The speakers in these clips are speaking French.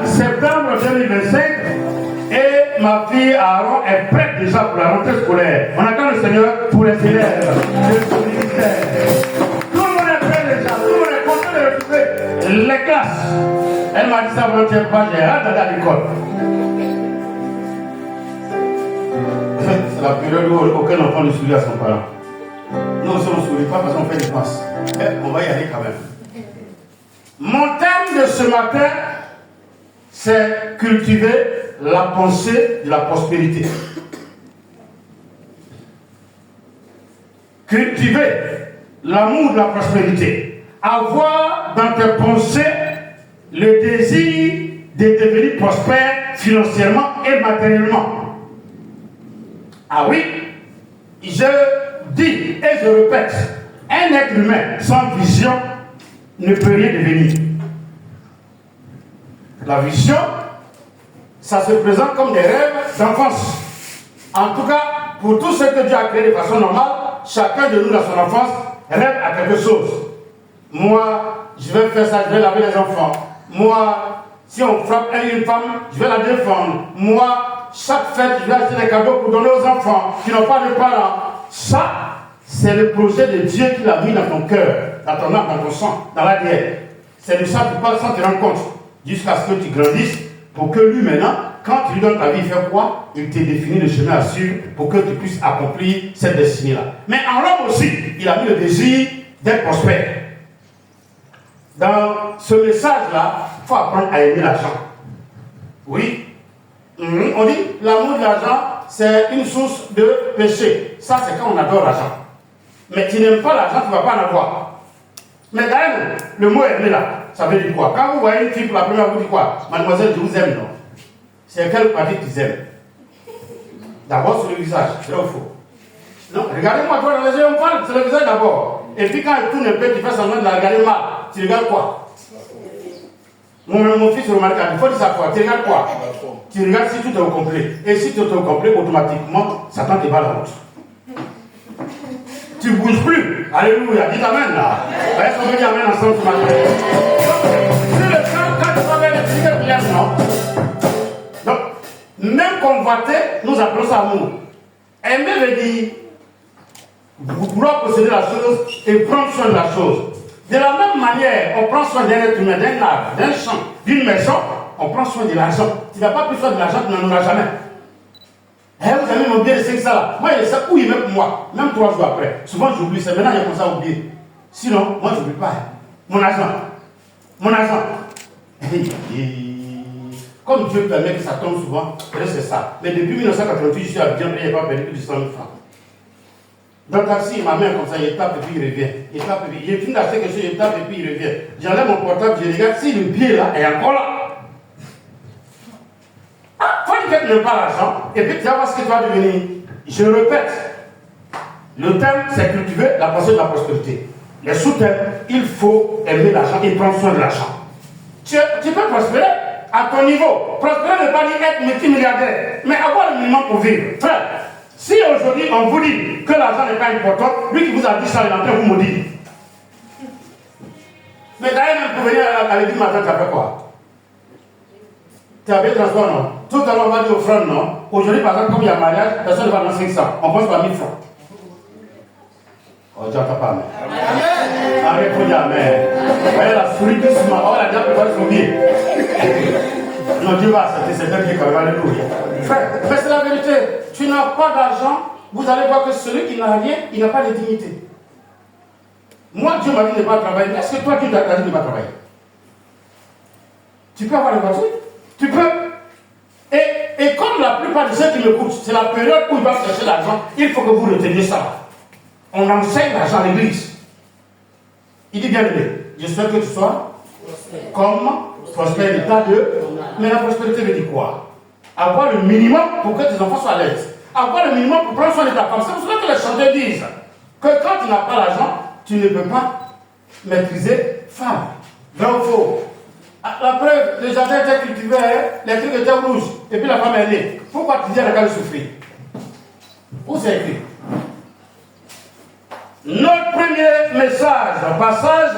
septembre 2025 et ma fille Aaron est prête déjà pour la rentrée scolaire. On attend le Seigneur pour les élèves, le ministère. Tout le monde est prêt déjà, tout le monde est content de retrouver les classes. Elle m'a dit ça volontairement, j'ai hâte d'aller à l'école. C'est la période où aucun enfant ne sourit à son parent. Nous aussi on ne sourit pas parce qu'on fait des dépenses. Mais on va y aller quand même. Mon thème de ce matin, c'est cultiver la pensée de la prospérité. Cultiver l'amour de la prospérité. Avoir dans tes pensées le désir de devenir prospère financièrement et matériellement. Ah oui, je dis et je répète, un être humain sans vision ne peut rien devenir. La vision, ça se présente comme des rêves d'enfance. En tout cas, pour tout ce que Dieu a créé de façon normale, chacun de nous dans son enfance rêve à quelque chose. Moi, je vais faire ça, je vais laver les enfants. Moi, si on frappe une femme, je vais la défendre. Moi, chaque fête, je vais acheter des cadeaux pour donner aux enfants qui n'ont pas de parents. Ça, c'est le projet de Dieu qu'il a mis dans ton cœur, dans ton âme, dans ton sang, dans l'ADN. C'est de ça que tu parles sans te rendre compte. Jusqu'à ce que tu grandisses, pour que lui maintenant, quand tu lui donnes ta vie, il fait quoi? Il te définit le chemin à suivre pour que tu puisses accomplir cette destinée-là. Mais en l'homme aussi, il a mis le désir d'être prospère. Dans ce message-là, il faut apprendre à aimer l'argent. Oui. On dit l'amour de l'argent, c'est une source de péché. Ça, c'est quand on adore l'argent. Mais tu n'aimes pas l'argent, tu ne vas pas en avoir. Mais d'ailleurs, le mot aimer là, ça veut dire quoi? Quand vous voyez une fille pour la première fois, vous dites quoi? Mademoiselle, je vous aime, non? C'est quelle partie qu'ils aiment? D'abord sur le visage, c'est là où il faut. Non, regardez-moi, toi dans les yeux, on parle, c'est le visage d'abord. Et puis quand elle tourne un peu, tu fais semblant de la regarder mal. Tu regardes quoi? Mon fils remarque, il faut dire ça quoi? Tu regardes quoi? Tu regardes si tout est au complet. Et si tout est au complet, automatiquement, Satan te bat la route. Tu ne bouges plus. Alléluia. Dites amen là. Est-ce qu'on peut dire amen ensemble ce matin? C'est le temps quand tu vas vers les prières, non? Donc, même convoiter, nous appelons ça amour. Aimer veut dire vouloir posséder la chose et prendre soin de la chose. De la même manière, on prend soin d'un être humain, d'un arbre, d'un champ, d'une maison, on prend soin de l'argent. Tu n'as pas pris soin de l'argent, tu n'en auras jamais. Eh, vous avez mon bien de 500 là. Moi, je sais où il met pour moi. Même 3 jours après. Souvent, j'oublie. C'est maintenant que j'ai commencé à oublier. Sinon, moi, je n'oublie pas. Mon argent. Mon argent. Comme Dieu permet que ça tombe souvent, c'est ça. Mais depuis 1988, je suis à bien, il n'y a pas perdu plus de 100 000 francs. Dans le taxi, ma main comme ça, il tape et puis il revient. Il tape et puis il fini d'acheter quelque chose, il tape et puis il revient. J'enlève mon portable, je regarde si le pied là est encore là. Ah, faut dire que tu n'aimes pas l'argent, et puis tu vas voir ce que tu vas devenir. Je le répète, le thème c'est cultiver la pensée de la prospérité. Les sous-thèmes, il faut aimer l'argent et prendre soin de l'argent. Tu peux prospérer à ton niveau. Prospérer ne veut pas dire être multimilliardaire, mais avoir le minimum pour vivre. Frère, si aujourd'hui on vous dit que l'argent n'est pas important, lui qui vous a dit ça, il est en train de vous maudire. Mais d'ailleurs, même pour venir à l'église matin, tu as fait quoi? Tu as bien transport, non? Tout à l'heure, on va dire offrande, non? Aujourd'hui, par exemple, comme il y a mariage, personne ne va dans 500. On pense pas 1000 francs. Oh, tu n'entends pas, amen. Amen. Arrête, faut dire amen. Voyez la souris doucement. Oh, la diable va se souvenir. Non, Dieu va accepter, c'est Dieu qui est quand même. Alléluia. Frère, mais c'est la vérité. Tu n'as pas d'argent, vous allez voir que celui qui n'a rien, il n'a pas de dignité. Moi, Dieu m'a dit de ne pas travailler. Est-ce que toi, tu t'as dit de ne pas travailler? Tu peux avoir une voiture? Tu peux. Et comme la plupart de ceux qui me coûtent, c'est la période où ils doivent chercher l'argent, il faut que vous reteniez ça. On enseigne l'argent à l'église. Il dit bien aimé, j'espère que tu sois comme prospère l'état de. Mais la prospérité veut dire quoi? Avoir le minimum pour que tes enfants soient à l'aise. Avoir le minimum pour prendre soin de ta femme. C'est pour cela que les chanteurs disent que quand tu n'as pas l'argent, tu ne peux pas maîtriser femme. Vrai ou faux? La preuve, les jardins étaient cultivés, les trucs étaient rouges, et puis la femme est née. Pourquoi tu dis à la gars de souffrir? Où c'est écrit? Notre premier message, passage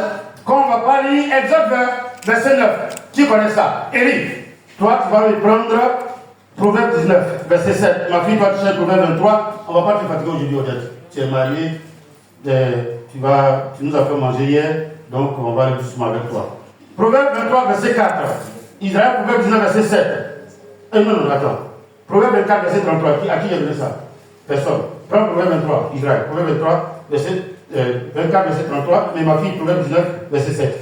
qu'on va pas lire, Exode verset 9. Qui connaît ça? Élie, toi, tu vas me prendre Proverbe 19, verset 7. Ma fille, toi, tu cherches Proverbe 23. On ne va pas te fatiguer aujourd'hui, Odette. Tu es marié, tu nous as fait manger hier, donc on va aller doucement avec toi. Proverbe 23, verset 4. Israël, Proverbe 19, verset 7. Non, attends. Proverbe 24, verset 33. À qui j'ai donné ça? Personne. Prends Proverbe 23, Israël. Proverbe 23, verset 24, verset 33. Mais ma fille, Proverbe 19, verset 7.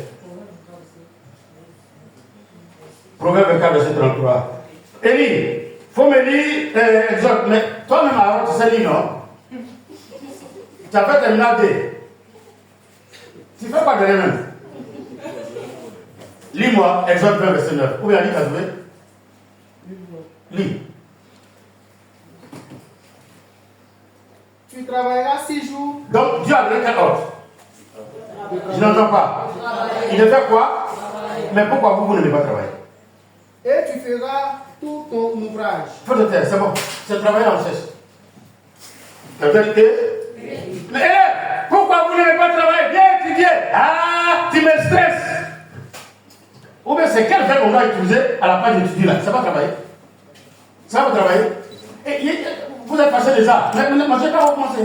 Proverbe 24, verset 33. Élie, faut me lire Exode. Mais toi-même, Aaron, tu sais lire, non? Tu as fait terminal D. Tu ne fais pas de rien même. Lis-moi, Exode 20, verset 9. Où bien lis, tu as trouvé? Lis. Tu travailleras 6 jours. Donc, Dieu a donné quel ordre? Je n'entends pas. Il a fait quoi? Mais pourquoi vous n'aimez pas travailler? Et tu feras tout ton ouvrage. Faut te taire, c'est bon. C'est travailler en cesse. La vérité? Mais pourquoi vous n'aimez pas travailler? Viens étudier. Ah, tu me stresses. Ou bien c'est quel verbe on doit utiliser à la page d'étudier là? Ça va travailler? Ça va travailler? Et, vous êtes passé déjà. Mais moi, je n'ai pas recommencé.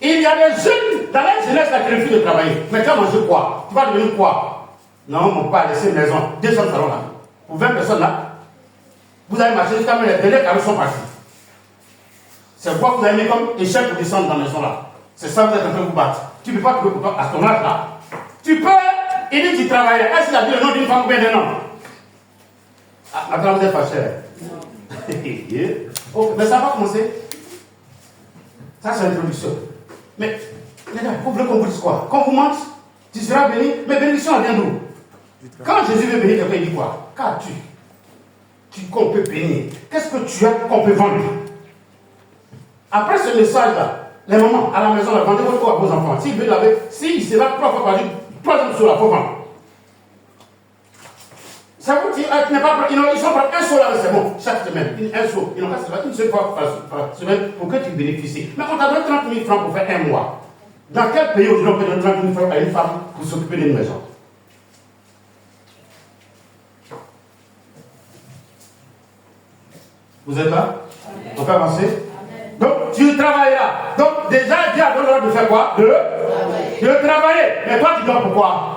Il y a des jeunes dans la jeunesse qui refusent de travailler. Mais tu vas manger quoi? Tu vas devenir quoi? Non, mon père, laissez une maison. 200 salons là. Ou 20 personnes là. Vous avez marché jusqu'à même les derniers carreaux sont partis. C'est quoi que vous avez mis comme échec pour descendre dans la maison là? C'est ça que vous êtes en train de vous battre. Tu ne peux pas trouver pour toi à ton âge là. Tu peux, il dit que tu travailles. Est-ce qu'il a dit le nom d'une femme ou bien d'un homme? Ah, maintenant vous êtes fâché. Oh, mais ça va commencer. Ça c'est l'introduction. Mais, les gars, vous voulez qu'on vous dise quoi? Quand vous mente, tu seras béni. Mais bénédiction, elle vient d'où? Quand Jésus veut bénir quelqu'un, il dit quoi? Qu'as-tu qu'on peut bénir? Qu'est-ce que tu as qu'on peut vendre? Après ce message-là, les mamans à la maison, vendez votre corps à vos enfants. S'il veut laver, s'il sera 3 fois par jour, 3e sur la faut vendre. Ça vous dit, ils sont prêts un seau là, c'est bon, chaque semaine, un seau. Ils n'ont pas une seule fois par semaine pour que tu bénéficies. Mais on t'a donné 30 000 francs pour faire un mois. Dans quel pays aujourd'hui on peut donner 30 000 francs à une femme pour s'occuper d'une maison? Vous êtes là? On peut avancer? Donc, tu travailleras. Donc, déjà, Dieu a donné l'ordre de faire quoi? De travailler. Mais toi, tu dors pourquoi?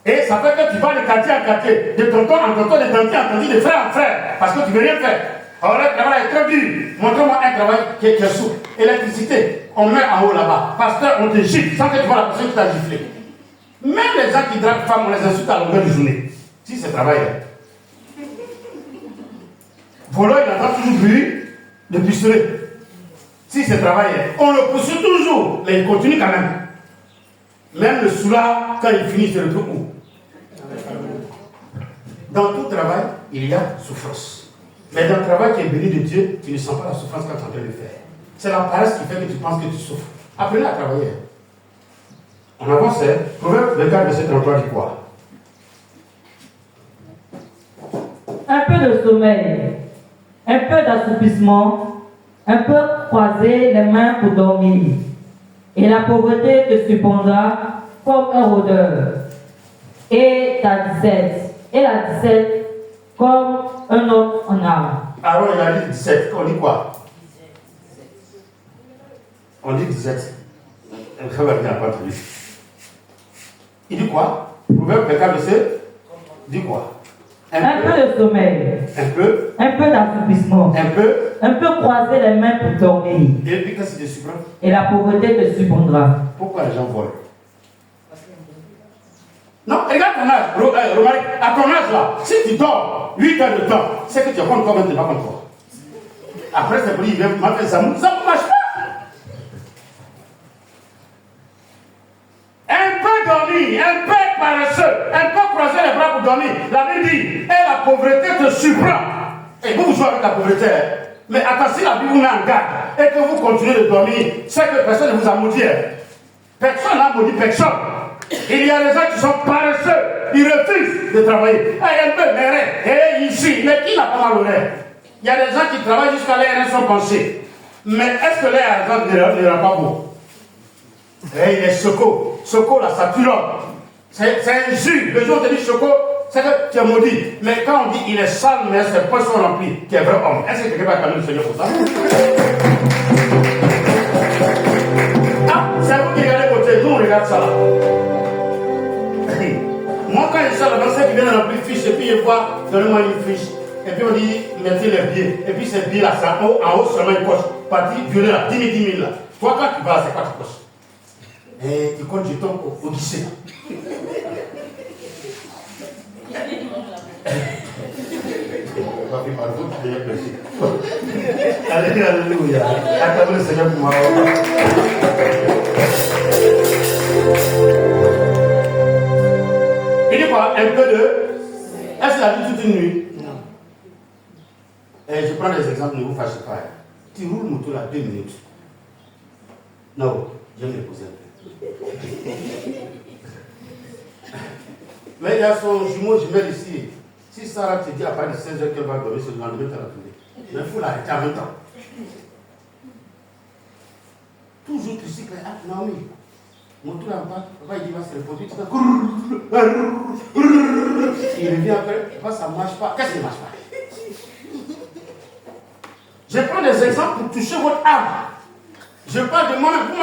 Et ça fait que tu vas de quartier en quartier, de tonton en tonton, de tanti en tanti, de frère en frère, parce que tu ne veux rien faire. Alors, le travail est très dur. Montre-moi un travail qui est souple. Électricité, on met en haut là-bas. Pasteur, on te gifle sans que tu vois la personne qui t'a giflé. Même les gens qui draguent femmes, on les insulte à longueur de journée. Si c'est travail. Voleur, il entend toujours bruit de pistolet. Si c'est travail, on le poursuit toujours, mais il continue quand même. Même le soulard, quand il finit, c'est le truc où? Dans tout travail, il y a souffrance. Mais dans le travail qui est béni de Dieu, tu ne sens pas la souffrance quand tu es en train de le faire. C'est la paresse qui fait que tu penses que tu souffres. Apprenez à travailler. On avance, Proverbe 24, verset 33 dit quoi? Un peu de sommeil, un peu d'assoupissement, un peu croiser les mains pour dormir. Et la pauvreté te surprendra comme un rôdeur. Et la disette comme un homme en arme. Alors il a dit 17, on dit quoi? On dit 17. Il dit quoi? Proverbe 24, verset dit quoi? Un peu de sommeil. Un peu d'assouplissement. Un peu croiser les mains pour dormir. Et puis qu'est-ce que tu surprends? Et la pauvreté te surprendra. Pourquoi les gens volent? Non, regarde ton âge, Romaric, à ton âge là, si tu dors 8 heures de temps, c'est que tu es contre toi, même tu n'es pas contre toi. Après, c'est pour lui, il vient m'appeler ça ne marche pas. Un peu dormir, un peu paresseux, un peu croiser les bras pour dormir. La Bible dit, et la pauvreté te surprend. Et vous jouez avec la pauvreté. Mais attention, si la Bible vous met en garde et que vous continuez de dormir, c'est que personne ne vous a maudit. Personne n'a maudit personne. Il y a des gens qui sont paresseux, ils refusent de travailler. Un peu mais ici, mais qui n'a pas mal au nez? Il y a des gens qui travaillent jusqu'à l'air reins sont penchés. Mais est-ce que l'air ne rend pas beau? Et il est Soko là, ça tue l'homme. C'est un jus. Le jour où on te dit choco, c'est que tu es maudit. Mais quand on dit il est sale, mais ses poches sont remplies, tu es vrai homme. Est-ce que quelqu'un va calmer le Seigneur pour ça? Ah, c'est vous qui regardez côté, nous on regarde ça là. Moi, quand je suis là-bas, c'est qui vient remplir fiche, et puis je vois, donnez-moi une fiche. Et puis on dit, mettez les billets. Et puis ces billets-là, c'est en haut seulement une poche. Partie violet là, 10 000, 10 000 là. Toi, quand tu vas, c'est quoi ta poche? Et tu comptes jetons au guichet. Alléluia. Acclamez le Seigneur pour moi. Il dit quoi? Un peu de. Est-ce qu'il a dit toute une nuit? Non. Et je prends des exemples, ne vous fâchez pas. Tu roules moto là 2 minutes. Non, je vais me poser un peu. Mais il y a son jumeau jumelle ici. Si Sarah te dit à partir de 16h qu'elle va dormir, c'est le lendemain qu'elle va tourner. Mais il faut l'arrêter en même temps. Toujours tu sais que, ah, Naomi, mon tour en bas, papa il dit, va se reposer, il revient après, ça ne marche pas. Qu'est-ce qui ne marche pas? Je prends des exemples pour toucher votre âme. Je parle de moi-même. Vous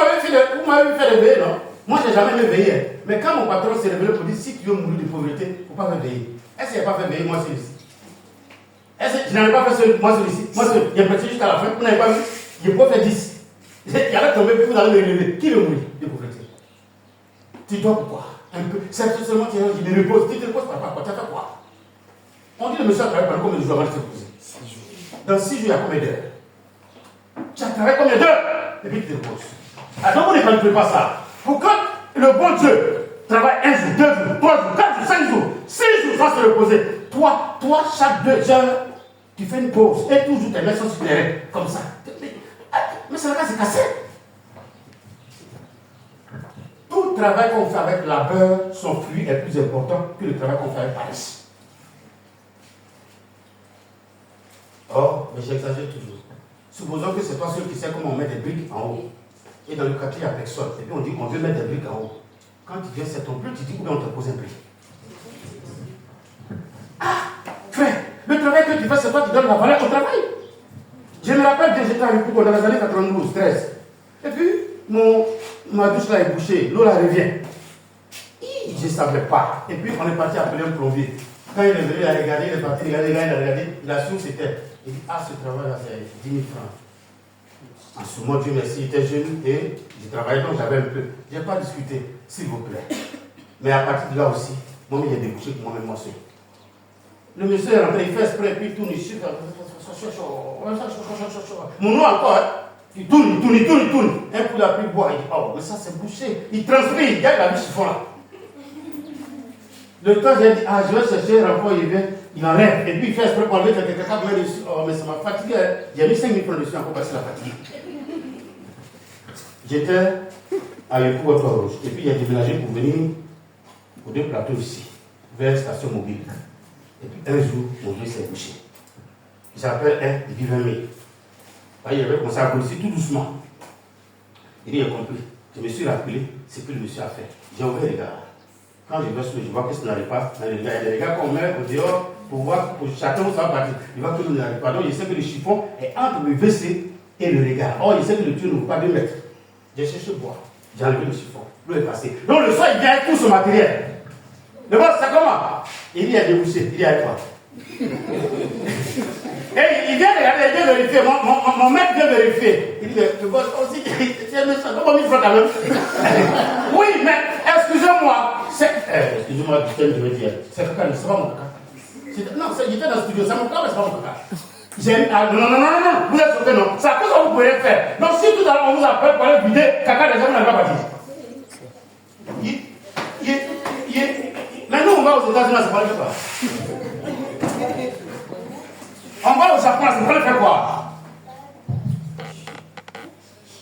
m'avez fait réveiller, non? Moi, je n'ai jamais réveillé. Mais quand mon patron s'est réveillé pour dire, si tu veux mourir de pauvreté, il ne faut pas réveiller. Est-ce qu'il n'a pas fait veiller moi celui-ci? Est-ce que je n'avais pas fait moi celui-ci? Moi, il est petit jusqu'à la fin. Vous n'avez pas vu? Je peux faire 10. Il allait tomber, puis vous allez me lever. Qui veut mourir de pauvreté? Tu dois pourquoi? Un peu. C'est seulement que je me repose. Tu te reposes par quoi? Tu as fait quoi? On dit le monsieur a travaillé pendant combien de jours avant de se reposer? 6 jours. Dans 6 jours, il y a combien d'heures? Tu as travaillé combien d'heures? Et puis tu te reposes. Alors, vous ne calculez pas ça. Pourquoi le bon Dieu travaille 1 jour, 2 jours, 3 jours, 4 jours, 5 jours, 6 jours sans se reposer? Toi, chaque 2 heures, tu fais une pause et toujours tes mains sont sur les reins, comme ça. Mais c'est la cas, c'est cassé. Tout le travail qu'on fait avec labeur, son fruit est plus important que le travail qu'on fait avec paresse. Oh, mais j'exagère toujours. Supposons que c'est toi seul qui sais comment on met des briques en haut. Et dans le quartier, il n'y a personne. Et puis on dit qu'on veut mettre des briques en haut. Quand tu viens, c'est ton bleu, tu dis où on te pose un brique. Ah, frère, le travail que tu fais, c'est toi qui donnes la valeur au travail. Je me rappelle que j'étais avec vous dans les années 92, 13. Et puis, ma douche là est bouchée, l'eau là revient. Je ne savais pas. Et puis, on est parti appeler un plombier. Quand il est venu, il a regardé, il est parti, il a regardé, il a su que c'était. Il dit, ah, ce travail-là, c'est 10 000 francs. En ce moment, Dieu merci, j'étais jeune et je travaillais, donc j'avais un peu. Je n'ai pas discuté, s'il vous plaît. Mais à partir de là aussi, moi-même, j'ai débouché pour moi-même, moi seul. Le monsieur est rentré, il fait exprès, puis il tourne, il suit. Mon nom encore, hein? Il tourne. Un coup d'appui bois, il dit, oh, mais ça c'est bouché. Il transpire, il gagne la vie chiffon là. Le temps, j'ai dit, ah, je vais chercher un rapport, il vient, il enlève. Et puis il fait exprès pour enlever quelqu'un qui met dessus. Oh, mais ça m'a fatigué. J'ai mis 5 000 francs dessus encore parce que la fatigue. J'étais à Yopougon Rouge. Et puis il a déménagé pour venir aux 2 plateaux ici, vers la station mobile. Et puis un jour, mon Dieu s'est bouché. J'appelle un, il dit 20 000. Il avait commencé à courir tout doucement. Il dit, il a compris. Je me suis rappelé ce que le monsieur a fait. J'ai ouvert les gars. Quand je vais sur le, je vois que ça n'arrive pas. Il y a des gars qu'on met au dehors pour voir, pour chacun où ça va partir. Il voit que l'eau n'arrive pas. Donc je sais que le chiffon est entre le WC et le regard. Or, je sais que le tuyau ne peut pas 2 mètres. J'ai cherché bois. J'ai enlevé le chiffon. L'eau est passée. Donc le soir, il vient avec tout son matériel. Le boss, c'est comment? Il dit, il a débouché. Il dit, avec toi. Et il vient regarder, il vient vérifier. Mon maître vient vérifier. Il dit, le boss aussi, c'est méchant. Comment 1000 francs quand même? Oui, mais excusez-moi. Excusez-moi, je veux dire. C'est caca, c'est pas mon caca. Non, j'étais dans le studio, c'est mon caca, mais c'est pas mon caca. Non, vous êtes sauté, non. C'est à cause que vous pouvez rien faire. Donc si tout à l'heure on vous appelle pour aller vider, caca, les gens n'ont pas parti. Mais nous, on va aux États-Unis, c'est pas le faire. On va au Japon, c'est pas le faire quoi?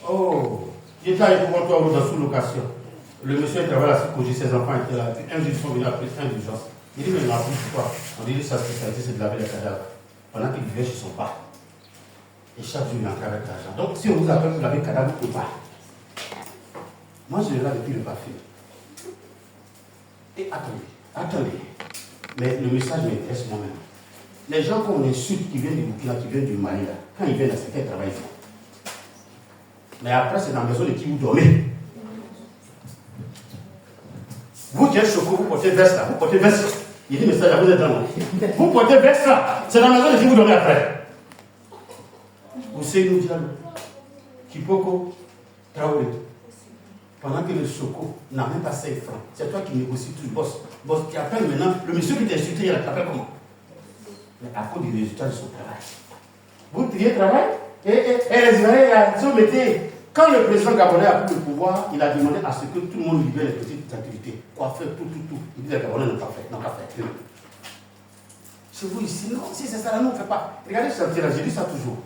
Oh, j'étais allé pour toi dans sous-location. Le monsieur travaille à Sikoji, ses enfants étaient là. Puis un jour, ils sont venus après fin d'urgence. Il dit, mais il m'a appris pourquoi? On dit, sa spécialité, c'est de laver les cadavres. Pendant qu'il vivait chez son père. Et chaque jour, il entrait avec l'argent. Donc, si on vous appelle pour laver le cadavre, vous ne pouvez pas. Moi, je l'ai là depuis le parfum. Et attendez. Mais le message m'intéresse moi-même. Les gens qu'on insulte qui viennent du Burkina, qui viennent du Mali, là, quand ils viennent à certains travail, ils font. Mais après, c'est dans la maison de qui vous dormez. Vous qui êtes choco, vous portez veste là, vous portez veste. Il dit, mais ça, vous êtes dans moi. Vous portez veste là, c'est dans la maison de qui vous dormez après. Vous savez nous dire, Kipoko, Traoré, pendant que le choco n'a même pas 5 francs, c'est toi qui négocies tout, boss, qui appelle maintenant, le monsieur qui t'a insulté, il t'appelle comment? Mais à cause du résultat de son travail. Vous triez travail et les Israéliens, si vous mettez. Quand le président gabonais a pris le pouvoir, il a demandé à ce que tout le monde libère les petites activités. Quoi faire, tout. Il dit les Gabonais n'ont pas fait. Chez vous ici, non, si c'est ça, là, nous on ne fait pas. Regardez ce chantier là, j'ai dit ça toujours.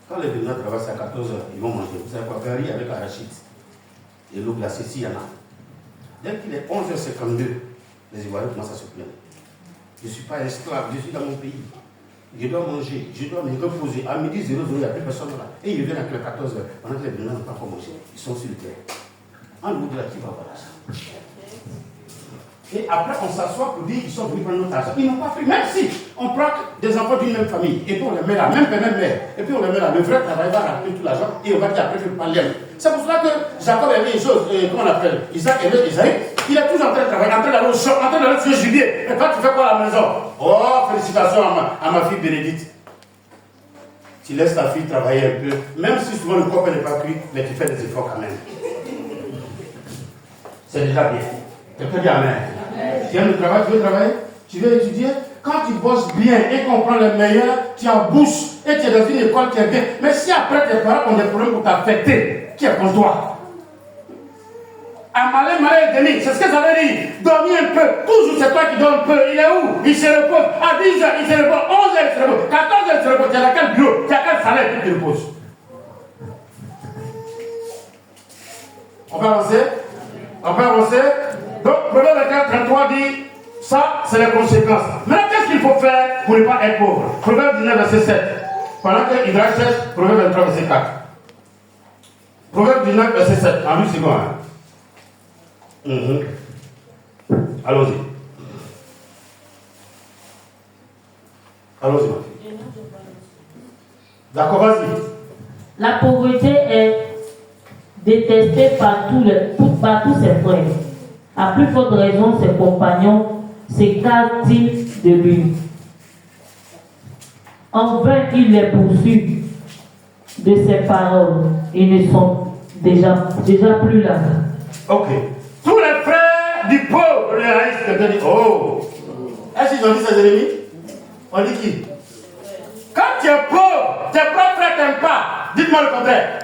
Quand les Béninois travaillent à 14h, ils vont manger. Vous savez quoi, faire riz avec arachide. Et l'eau glacée, s'il y en a. Dès qu'il est 11h52, les Ivoiriens commencent à se plaindre. Je ne suis pas esclave, je suis dans mon pays. Je dois manger, je dois me reposer. À midi 00, il n'y a plus personne là. Et ils reviennent après 14h. Pendant que les Béninois n'ont pas encore mangé. Ils sont sur le terrain. En nous de la qui va avoir l'argent. Et après, on s'assoit pour dire qu'ils sont venus prendre notre argent. Ils n'ont pas fait. Même si on prend des enfants d'une même famille, et puis on les met là, même père, même mère, et puis on les met là, le vrai travail va rappeler tout l'argent, et on va dire après que pas l'aime. C'est pour cela que Jacob aimait une chose, comment on appelle, Isaac aimait Isaïe. Il est toujours en train de travailler, en train d'aller au champ, en train d'aller tuer gibier. Et toi, tu fais quoi à la maison? Oh, félicitations à ma fille Bénédicte. Tu laisses ta fille travailler un peu, même si souvent le corps n'est pas cuit, mais tu fais des efforts quand même. C'est déjà bien. Quelqu'un dit amen. Tu aimes le travail, tu veux travailler, tu veux étudier. Quand tu bosses bien et qu'on prend le meilleur, tu en bouches et tu es dans une école qui est bien. Mais si après tes parents ont des problèmes pour t'affecter, qui est pour toi? Un malin et demi, c'est ce que ça veut dire. Dormir un peu, toujours c'est toi qui dors un peu. Il est où? Il se repose. À 10h, il se repose. 11h, il se repose. 14h, il se repose. Tu as quel bureau? Tu as quel salaire que tu te reposes? On peut avancer? Donc, Proverbe 24-33 dit, ça, c'est les conséquences. Maintenant, qu'est-ce qu'il faut faire pour ne pas être pauvre? Proverbe 19, verset 7. Pendant que Israël cherche, Proverbe 23, verset 4. Proverbe 19, verset 7. En 8 secondes. Allons-y. Allons-y, ma fille. D'accord, vas-y. La pauvreté est détestée par tous ses frères. À plus forte raison, ses compagnons s'écartent-ils de lui. En vain, il les poursuit de ses paroles. Ils ne sont déjà plus là. Ok. Tous les frères du pauvre, les haïs, quelqu'un dit, oh. Est-ce qu'ils ont dit ses ennemis? On dit qui? Quand tu es pauvre, tes propres frères t'aiment pas. Dites-moi le contraire.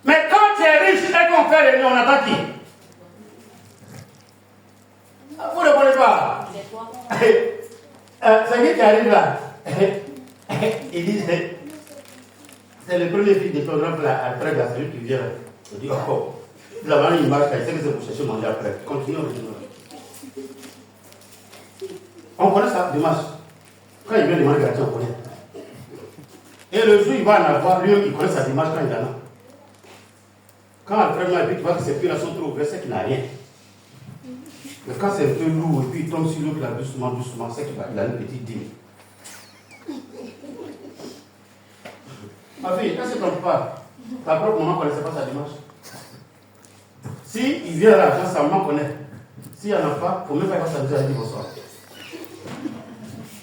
Mais quand tu es riche et qu'on fait l'ennemi, on attend qui? Vous ne connaissez pas. C'est qui arrive là? Il dit, c'est le premier fils de ton oncle là, après la celui qui vient. Il dit, oh. Il a une image, il sait que c'est pour chercher manger après. Continuons. On connaît ça, dimanche. Quand il vient demander gratuit, on connaît. Et le jour, il va en avoir, lui, il connaît sa dimanche quand il en a. Quand Alfred m'a dit, tu vois que ses pieds là sont trop ouverts, c'est qu'il n'a rien. Mais quand c'est un peu lourd et puis il tombe sur l'autre là doucement, c'est qu'il a une petite dîme. Ma fille, quand tu ne trompes pas, ta propre maman ne connaissait pas sa dimanche. Si il vient à l'argent, sa maman connaît. S'il n'y en a pas, il ne faut même pas que ça nous ait dit bonsoir.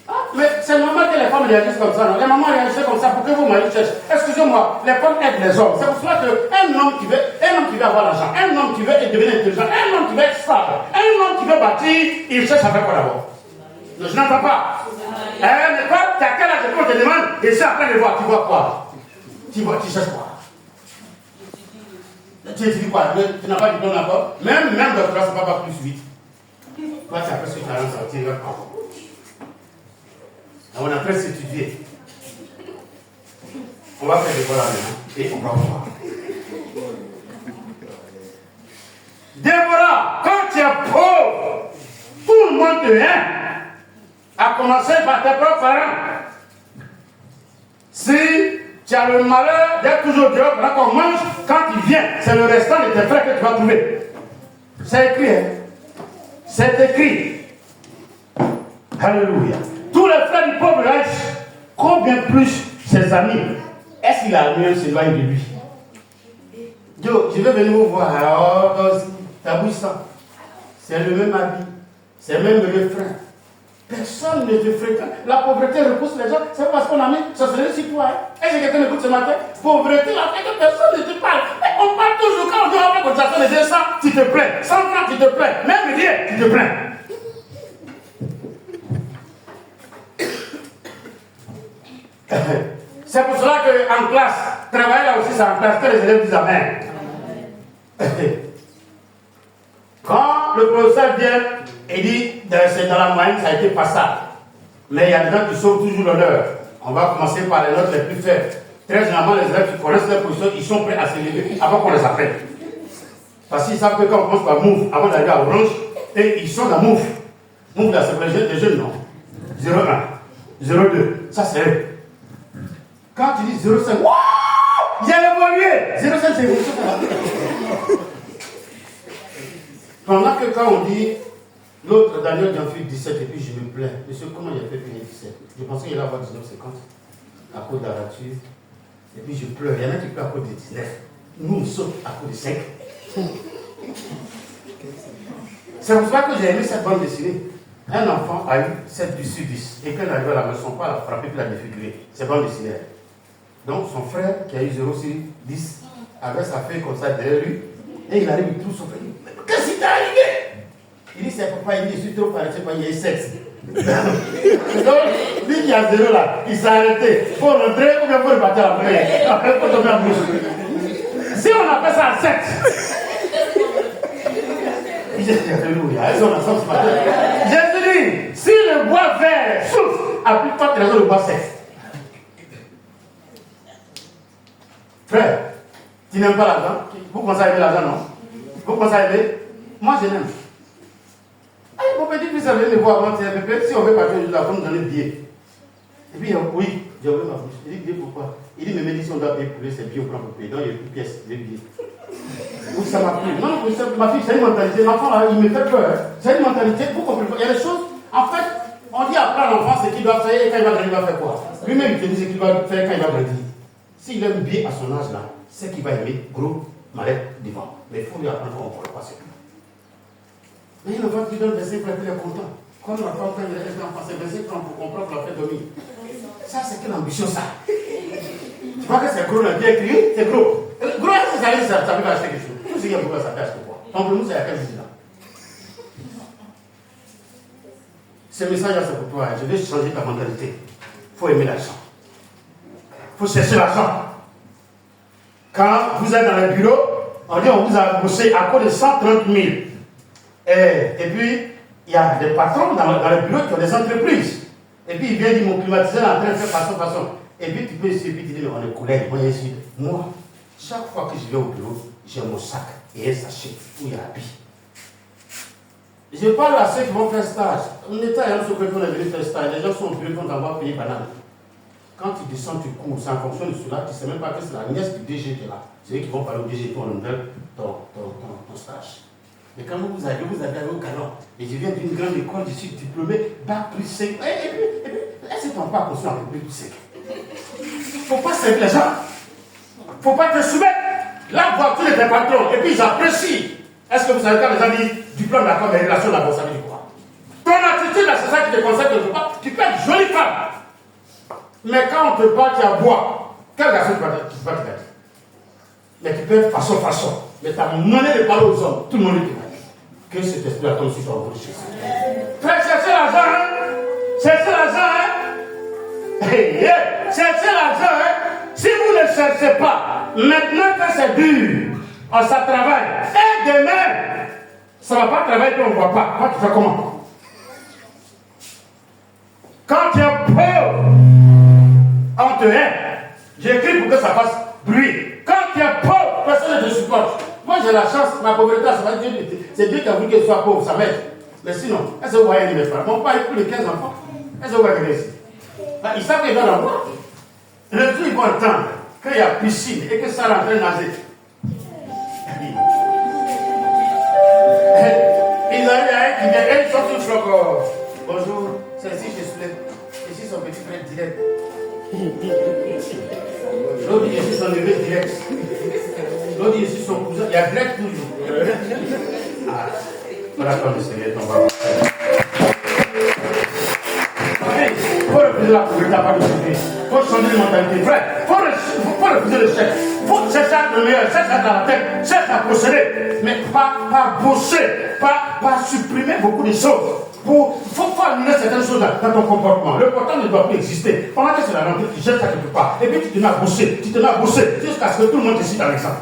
Ah, mais c'est normal que les femmes réagissent comme ça, non? Les mamans réagissent comme ça pour que vos maris cherchent. Excusez-moi, les femmes aident les hommes. C'est pour cela qu'un homme qui veut avoir l'argent, un homme qui veut devenir intelligent, un homme qui veut être stable, un homme qui veut bâtir, il cherche à faire quoi d'abord? Non, je n'entends pas. Mais toi, tu as quel âge qu'on te demande, et c'est après de voir, tu vois quoi? Tu cherches quoi? Tu dis quoi? Tu n'as pas du temps encore? Même doctorat, ça ne va pas plus vite. Toi, tu as presque 40 ans, tu ne vas pas. On a presque étudié. On va faire des voilà maintenant et on va voir. Déborah, quand tu es pauvre, tout le monde te hait. À commencer par tes propres parents. Si tu as le malheur d'être toujours dehors pendant qu'on mange, quand il vient, c'est le restant de tes frères que tu vas trouver. C'est écrit, hein? C'est écrit. Alléluia. Tous les frères du pauvre riche, combien plus ses amis, est-ce qu'il a mieux s'éloigner de lui? Dieu, je vais venir vous voir. Alors, ta bouche sent. C'est le même habit. C'est même le frère. Personne ne te fréquente. La pauvreté repousse les gens. C'est parce qu'on a mis ça serait sur toi. Est-ce que quelqu'un m'écoute ce matin? Pauvreté, la fait que personne ne te parle. Mais on parle toujours quand on dit après cotisation de 200, tu te plains. 100 francs, tu te plains. Même rien, tu te plains. C'est pour cela qu'en classe, travailler là aussi, c'est en classe, que les élèves disent Amen. Quand le professeur vient et dit c'est dans la moyenne, ça a été passable. Mais il y a des gens qui sauvent toujours l'honneur. On va commencer par les notes les plus faibles. Très généralement, les élèves qui connaissent leur position, ils sont prêts à se lever avant qu'on les appelle. Parce qu'ils savent que quand on commence par Move, avant d'arriver à Orange, et ils sont dans Move. Move, là, c'est pour les jeunes, non. 01, 02, ça c'est eux. Quand tu dis 05, waouh, j'ai évolué. 05, c'est évolution. Pendant que quand on dit, l'autre Daniel j'en fais 17 et puis je me plains. Monsieur, comment il a fait finir 17? Je pensais qu'il allait avoir 19,50 à cause de la rature. Et puis je pleure. Il y en a qui pleurent à cause de 19. Nous sommes à cause de 5. C'est pour ça que j'ai aimé cette bande dessinée. Un enfant a eu 7 sur 10. Et quand il arrive à la maison, pas l'a frappé puis l'a défiguré. C'est bande dessinée. Donc son frère, qui a eu 0 sur 10, avait sa feuille comme ça derrière lui. Et il arrive, il trouve son frère. Qu'est-ce qui t'est arrivé? Il dit, c'est papa, il dit, je suis trop paresseux, il y a eu 7. Donc, lui qui a 0 là, il s'est arrêté. Il faut rentrer ou bien il faut repartir après. Après, il faut tomber en bouche. Si on appelle ça 7, alléluia, Jésus dit, si le bois vert souffle, à plus forte raison le bois sec. Frère, tu n'aimes pas l'argent? Vous commencez à aimer l'argent, non? Vous commencez à aimer? Moi, je l'aime. Mon petit fils avait me voir avant, si on veut partir de la femme, nous donner le billet. Et puis, oui, j'ai ouvert ma bouche. Il dit, billet pourquoi? Il dit, mais si on doit payer pour lui, c'est billet, on prend pour payer. Donc, il n'y a plus de pièces, les billets. Oui, ça m'a plu. Non, ma fille, c'est une mentalité. L'enfant, là, il me fait peur. Hein. C'est une mentalité, vous comprenez pas. Il y a des choses, en fait, on dit après à l'enfant ce qu'il doit faire et quand il va grandir, il va faire quoi? Lui-même, il te dit ce qu'il doit faire quand il va grandir. S'il aime bien à son âge, là, c'est qu'il va aimer gros, mallette, devant. Mais il faut lui apprendre comment on ne pas c'est tout. Mais l'enfant qui donne 25 francs, il est content. Comme l'enfant, quand il est enfant, c'est 25 francs pour comprendre pour la faire dormir. Ça, c'est quelle ambition, ça? Tu vois que c'est gros, là, bien écrit, c'est gros. Gros, est-ce que ça peut acheter quelque chose? Tout ce qu'il y a beaucoup, ça peut acheter quoi? Donc, pour nous, c'est à quel là? Ce message-là, c'est pour toi. Je vais changer ta mentalité. Il faut aimer l'argent. Il faut chercher l'argent. Quand vous êtes dans le bureau, on dit on vous a bossé à cause de 130 000. Et puis, il y a des patrons dans le bureau qui ont des entreprises. Et puis, il vient dire mon climatiseur est en train de faire façon. Et puis, tu peux essayer, puis tu dis, on est collègues, moi, ici. Moi, chaque fois que je vais au bureau, j'ai mon sac et un sachet où il y a la bille. Je parle à ceux qui vont faire stage. On était à un secrétaire, on est venu faire stage. Les gens sont au bureau, on t'envoie payer banane. Quand tu descends, tu cours, c'est en fonction de cela, tu ne sais même pas que c'est la nièce du DG qui est là. C'est eux qui vont parler au DG, toi, on donne ton stage. Mais quand vous avez arrivé au galon, et je viens d'une grande école, je suis diplômé, bac plus 5. Et puis, est-ce que tu n'as pas construit un peu plus 5? Il ne faut pas servir les gens. Il ne faut pas te soumettre. Là, voiture est des patrons, et puis j'apprécie. Est-ce que vous savez quand les gens disent diplôme d'accord, mais relation d'abord, ça veut dire quoi? Ton attitude, là, c'est ça qui te concerne quelque part. Tu peux être jolie femme. Mais quand on te bat, tu as bois. Quel garçon tu vas te battre? Mais tu peux être façon. Mais tu as monnaie de parler aux hommes. Tout le monde est dit. Que cet esprit-là tombe sur ton bouche. Frère, cherchez l'argent, hein? Cherchez l'argent, hein? Cherchez l'argent, hein? Si vous ne cherchez pas, maintenant que c'est dur, ça travaille. Et demain, ça ne va pas travailler et on ne voit pas. Toi, tu fais comment? Quand tu es pauvre, on te hait. J'écris pour que ça fasse bruit. Quand tu es pauvre, personne ne te supporte. Moi, j'ai la chance, ma pauvreté, c'est Dieu qui a voulu que je sois pauvre, ça m'aide. Mais sinon, est-ce que vous voyez mes frères? Mon père, il a plus de 15 enfants. Est-ce que vous voyez ici? Ils savent qu'ils vont l'avoir. Le jour, ils vont entendre qu'il y a piscine et que ça rentre nager. Ils arrivent à un qui vient et ils sortent une floque. Bonjour, c'est ici je suis. Ici son petit frère direct. L'autre ici son neveu direct. L'autre ici son cousin. Il y a direct toujours. Ah, voilà comme le Seigneur t'en va. Il faut refuser la pauvreté à part de Jésus. Il faut changer de mentalité. Frère, il faut refuser le chèque. Il faut chercher le meilleur, chercher dans la tête, chercher à posséder. Mais pas bosser, pas supprimer beaucoup de choses. Il faut annuler certaines choses dans ton comportement. Le portant ne doit plus exister. Pendant que c'est la rentrée, tu jettes ça quelque part. Et puis tu te mets à bosser, jusqu'à ce que tout le monde te cite avec ça.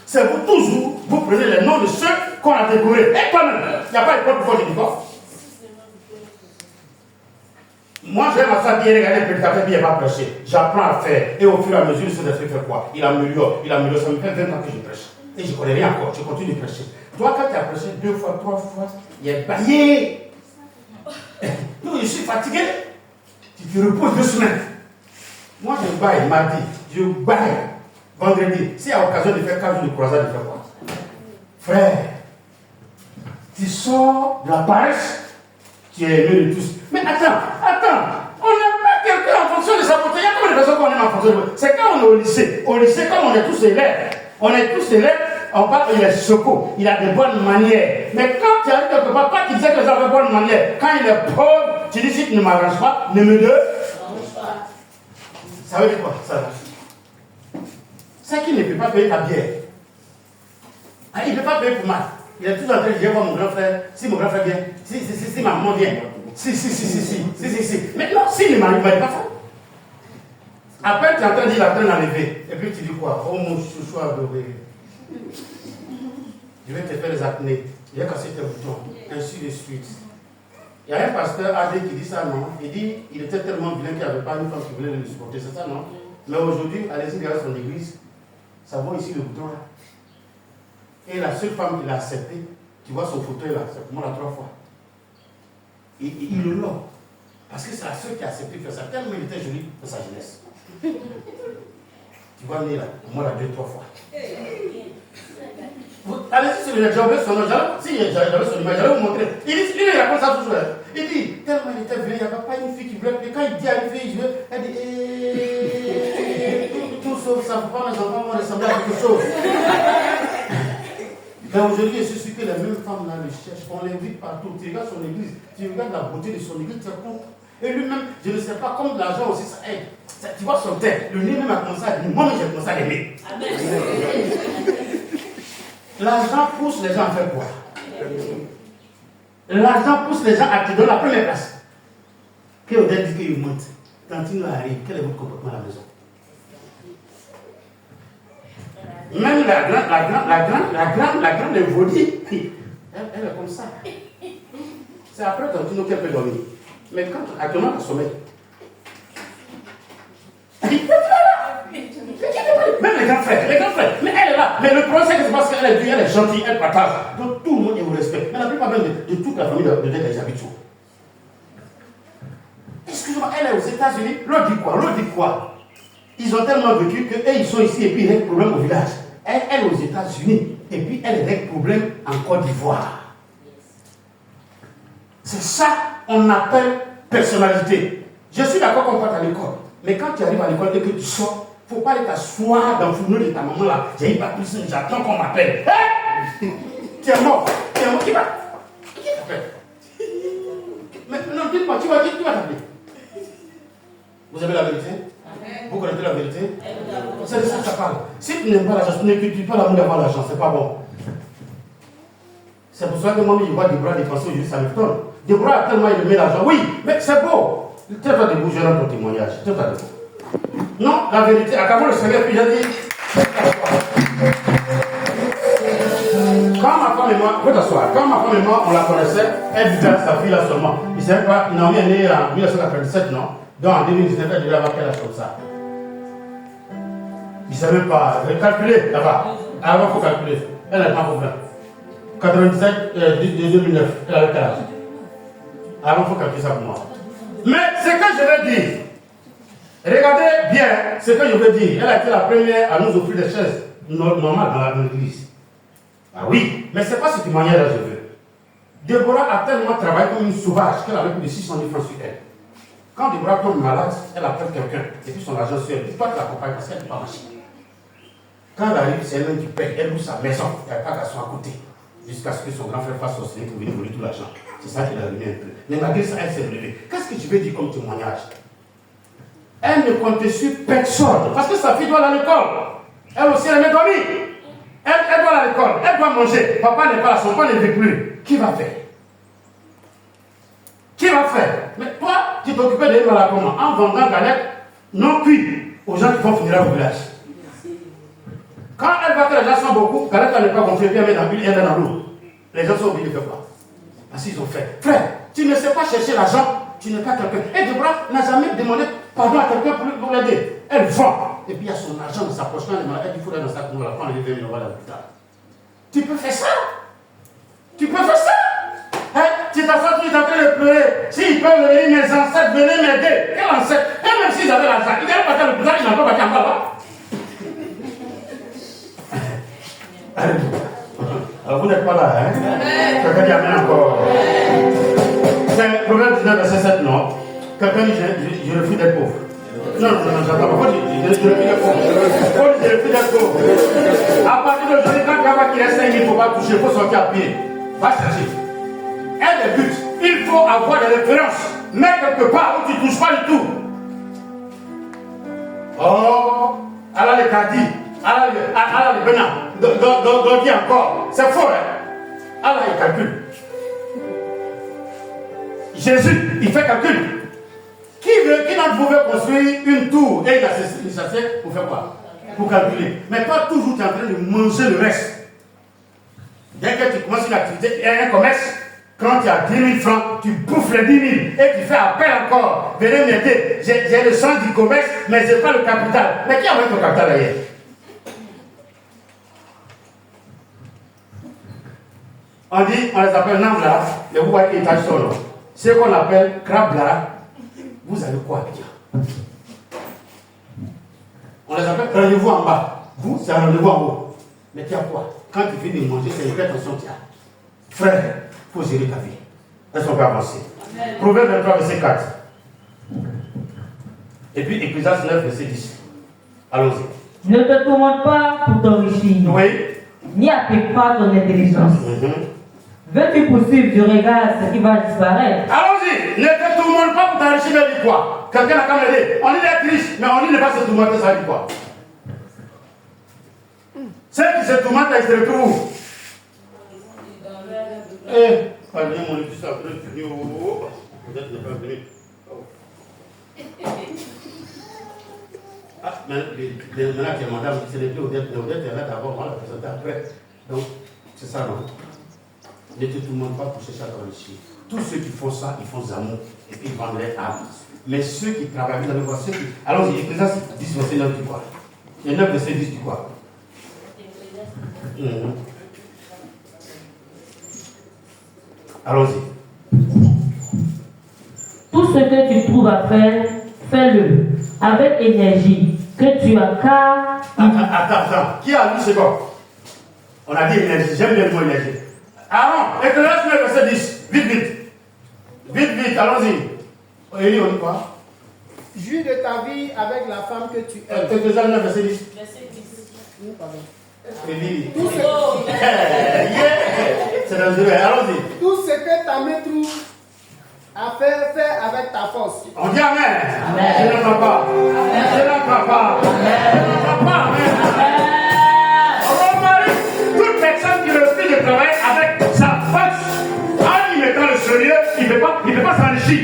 C'est vous toujours, vous prenez les noms de ceux qu'on a décorés. Et toi-même, il n'y a pas de porte pour du corps. Moi, je vais m'asseoir bien regarder un prédicateur, puis il n'a pas prêché. J'apprends à faire. Et au fur et à mesure, ce esprit fait quoi? Il améliore. Ça me fait 20 ans que je prêche. Et je ne connais rien encore. Je continue de prêcher. Toi, quand tu as prêché 2 fois, 3 fois, il est baillé. Donc, je suis fatigué. Tu te reposes 2 semaines. Moi, je baille mardi. Je baille vendredi. S'il y a occasion de faire 4 jours de croisade, je fais quoi? Frère, tu sors de la paresse. Tu es aimé de tous. Mais attends, on n'est pas quelqu'un en fonction de sa beauté. Il y a combien de personnes qu'on aime en fonction de sa beauté? C'est quand on est au lycée. Au lycée, comme on est tous élèves, on parle, il est choco, il a de bonnes manières. Mais quand tu arrives quelque part, pas qu'il disait que j'ai de bonnes manières. Quand il est pauvre, tu dis si tu ne m'arranges pas, ne me le. Ça veut dire quoi? Ça c'est qu'il ne peut pas payer ta bière. Ah, il ne peut pas payer pour moi. Il est tout en train de dire voir mon grand frère, si mon grand frère vient, si ma maman vient, si. Mais non, si il ne m'arrive pas ça. Après, tu es en train de dire la traîne enlevée. Et puis tu dis quoi? Oh mon chouchou adoré. Je vais te faire les apnées. Je vais casser tes boutons. Ainsi de suite. Il y a un pasteur AD qui dit ça, non? Il dit il était tellement vilain qu'il n'y avait pas une femme qui voulait le supporter. C'est ça, non? Mais aujourd'hui, allez-y, regarde son église. Ça vaut ici le bouton là. Et la seule femme qui l'a accepté, tu vois son fauteuil là, c'est pour moi la 3 fois. Et il le l'a. Parce que c'est la seule qui a accepté de faire ça. Tellement il était joli dans sa jeunesse. Tu vois, né là, pour moi la 2-3 fois. Allez-y sur le j'avais son nom, j'avais son image, j'allais vous montrer. Il raconte ça toujours. Il dit, tellement il était vieux, il n'y avait pas une fille qui voulait. Et quand il dit à une fille, elle dit, tout sauf ça, pas mes enfants vont ressembler à quelque chose. Mais aujourd'hui, je suis sûr que les mêmes femmes là le cherchent. On l'invite partout. Tu regardes son église, tu regardes la beauté de son église, tu es content. Et lui-même, je ne sais pas, comme l'argent aussi, ça aide. Tu vois son tête, le nez même a commencé à dire, moi j'ai commencé à l'aimer. L'argent pousse les gens à faire quoi? L'argent pousse les gens à te donner la première place. Quand on dit qu'il monte, quand il arrive, quel est votre comportement à la maison? Même la grande évolue, elle est comme ça. C'est après Tantino qu'elle peut dormir. Mais quand actuellement elle sommeille, même les grands frères, mais elle est là. Mais le problème c'est que c'est parce qu'elle est dure, elle est gentille, elle partage. Donc tout le monde est au respect. Mais la plupart même de toute la famille de les habite où? Excusez-moi, elle est aux États-Unis, l'autre dit quoi? Ils ont tellement vécu qu'eux ils sont ici et puis ils règlent problème au village. Elle est aux États-Unis et puis elle règle problème en Côte d'Ivoire. C'est ça qu'on appelle personnalité. Je suis d'accord qu'on parte à l'école. Mais quand tu arrives à l'école et que tu sors, il ne faut pas aller t'asseoir dans le fourneau de ta maman là. J'ai pas plus, j'attends qu'on m'appelle. Hein? Tu es mort. Qui va? Qui t'appelle? Mais non, dites-moi, qui va t'appeler? Vous avez la vérité? Vous connaissez la vérité? C'est de ça que ça parle. Si tu n'aimes pas l'argent, tu ne cultives pas l'amour d'avoir l'argent, c'est pas bon. C'est pour ça que moi, je vois Déborah dépenser aujourd'hui, ça m'étonne. Déborah a tellement aimé l'argent. Oui, mais c'est beau. Tiens-toi debout, je rends ton témoignage. Tiens-toi debout. Non, la vérité, à quand le Seigneur, puis j'ai dit, quand ma femme et moi, faut t'asseoir, quand ma femme et moi, on la connaissait, elle vivait avec sa fille là seulement. Il ne savait pas, Naomi est née en 1997, non? Donc en 2019, elle devait avoir quel âge comme ça? Il ne savait pas. Calculer là-bas. Avant, il faut calculer. Elle n'est pas problème. 97, 2009, elle avait quel âge? Avant, il faut calculer ça pour moi. Mais ce que je veux dire, regardez bien ce que je veux dire. Elle a été la première à nous offrir des chaises normales dans l'église. Ah oui, mais ce n'est pas ce témoignage-là que je veux. Déborah a tellement travaillé comme une sauvage qu'elle avait plus de 600 000 francs sur elle. Quand Déborah tombe malade, elle appelle quelqu'un, et puis son argent sur elle. Dis-toi que l'accompagne parce qu'elle n'est pas marché. Quand elle arrive, c'est elle-même qui paye. Elle loue sa maison, il n'y a pas garçon à côté. Jusqu'à ce que son grand frère fasse sorcier pour venir voler tout l'argent. C'est ça qui l'a remis un peu. Mais malgré ça, elle s'est relevée. Qu'est-ce que tu veux dire comme témoignage? Elle ne comptait sur personne. Parce que sa fille doit aller à l'école. Elle aussi, elle est dormie. Elle doit aller à l'école. Elle doit manger. Papa n'est pas là, son père ne vit plus. Qui va faire? Qui va faire? Mais toi, tu t'occupais de là comment? En vendant galette non cuit aux gens qui vont finir au village. Quand elle voit que les gens sont beaucoup, galette n'est pas gonflée, puis elle met dans l'huile, elle met dans l'eau. Les gens sont obligés de faire quoi? Parce qu'ils ont fait. Frère, tu ne sais pas chercher l'argent, tu n'es pas quelqu'un. Et Deborah n'a jamais demandé pardon à quelqu'un pour l'aider. Elle vend. Et puis il y a son argent dans sa poche. Quand elle dit il faut aller dans sa cour, on va la prendre les 20 000 euros à l'hôpital. Tu peux faire ça? Tu peux faire ça? Hein? Tu t'assois, tu es en train de pleurer. S'ils peuvent venir, mes ancêtres, venez m'aider. Quel ancêtre? Et même s'ils avaient l'argent, ils n'allaient pas faire l'hôpital, ils n'ont pas battu en bas là. Alors vous n'êtes pas là, hein? Quelqu'un dit amen encore. C'est Proverbe 19, verset 7, non? Quelqu'un dit je refuse d'être pauvre. Non, j'entends pas. Je refuse d'être pauvre. Je refuse d'être pauvre. À partir d'aujourd'hui, quand tu vois qu'il reste 5 000, il ne faut pas toucher, il faut sortir à pied. Va chercher. Un des buts, il faut avoir des références. Mais quelque part où tu ne touches pas du tout. Oh, Allah le Kadi, Allah le Benin, donc encore. C'est faux, hein? Allah il calcule. Jésus, il fait calcul. Qui d'entre vous veut construire une tour et il a chassé pour faire quoi? Pour calculer. Mais toi, toujours, tu es en train de manger le reste. Dès que tu commences une activité et un commerce, quand tu as 10 000 francs, tu bouffes les 10 000 et tu fais appel encore. Venez m'aider. J'ai le sang du commerce, mais je n'ai pas le capital. Mais qui a mis ton capital ailleurs? On dit, on les appelle Nambla, les voix qui étagent sur l'eau. Ce qu'on appelle Krabla, vous avez quoi bien? On les appelle rendez-vous en bas. Vous, c'est un rendez-vous en haut. Mais tu as quoi? Quand tu finis de manger, c'est une attention qu'il y a. Frère, il faut gérer ta vie. Est-ce qu'on peut avancer? Proverbe 23, verset 4. Et puis Ecclésiaste 9, verset 10. Allons-y. Ne te tourmente pas pour t'enrichir. Oui. Ni applique pas ton intelligence. Veux-tu poursuivre du regard ce qui va disparaître? Allons-y. Ne te tourmente pas pour t'enrichir, mais dis quoi? Quelqu'un n'a qu'à m'aider. On dit d'être riche, mais on dit ne pas se tourmenter, ça dit quoi? Ceux qui se tourmentent, ils se retrouvent. Eh, pas bien, mon épouse a venu au haut. Peut-être ne pas venir. Ah, maintenant que madame, c'est les deux Odette est là d'abord, on va la présenter après. Donc, c'est ça, non? Ne te tourmente pas pour chercher à t'enrichir. Tous ceux qui font ça, ils font amour et puis ils vendent les âmes. Mais ceux qui travaillent, vous allez voir ceux qui. Allons-y, Ecclésiaste 10, verset 9 du quoi? Et 9, verset 10 du quoi? Allons-y. Tout ce que tu trouves à faire, fais-le avec énergie, que tu as qu'à. Attends. Qui a lu ce bon? On a dit énergie, j'aime bien le mot énergie. Aaron, Ecclésiaste 9, verset 10. Vite, allons-y. Élie, on dit quoi? Jouis de ta vie avec la femme que tu aimes. Ecclésiaste 9, verset 10. Verset 10. Oui, pardon. Élie. Tout C'est dangereux, allons-y. Tout ce que ta main trouve à faire, fais avec ta force. On dit Amen. Je n'entends pas. Amen. On remarque toute personne qui refuse de travailler avec sa force, en y mettant le sérieux, il ne peut pas s'enrichir.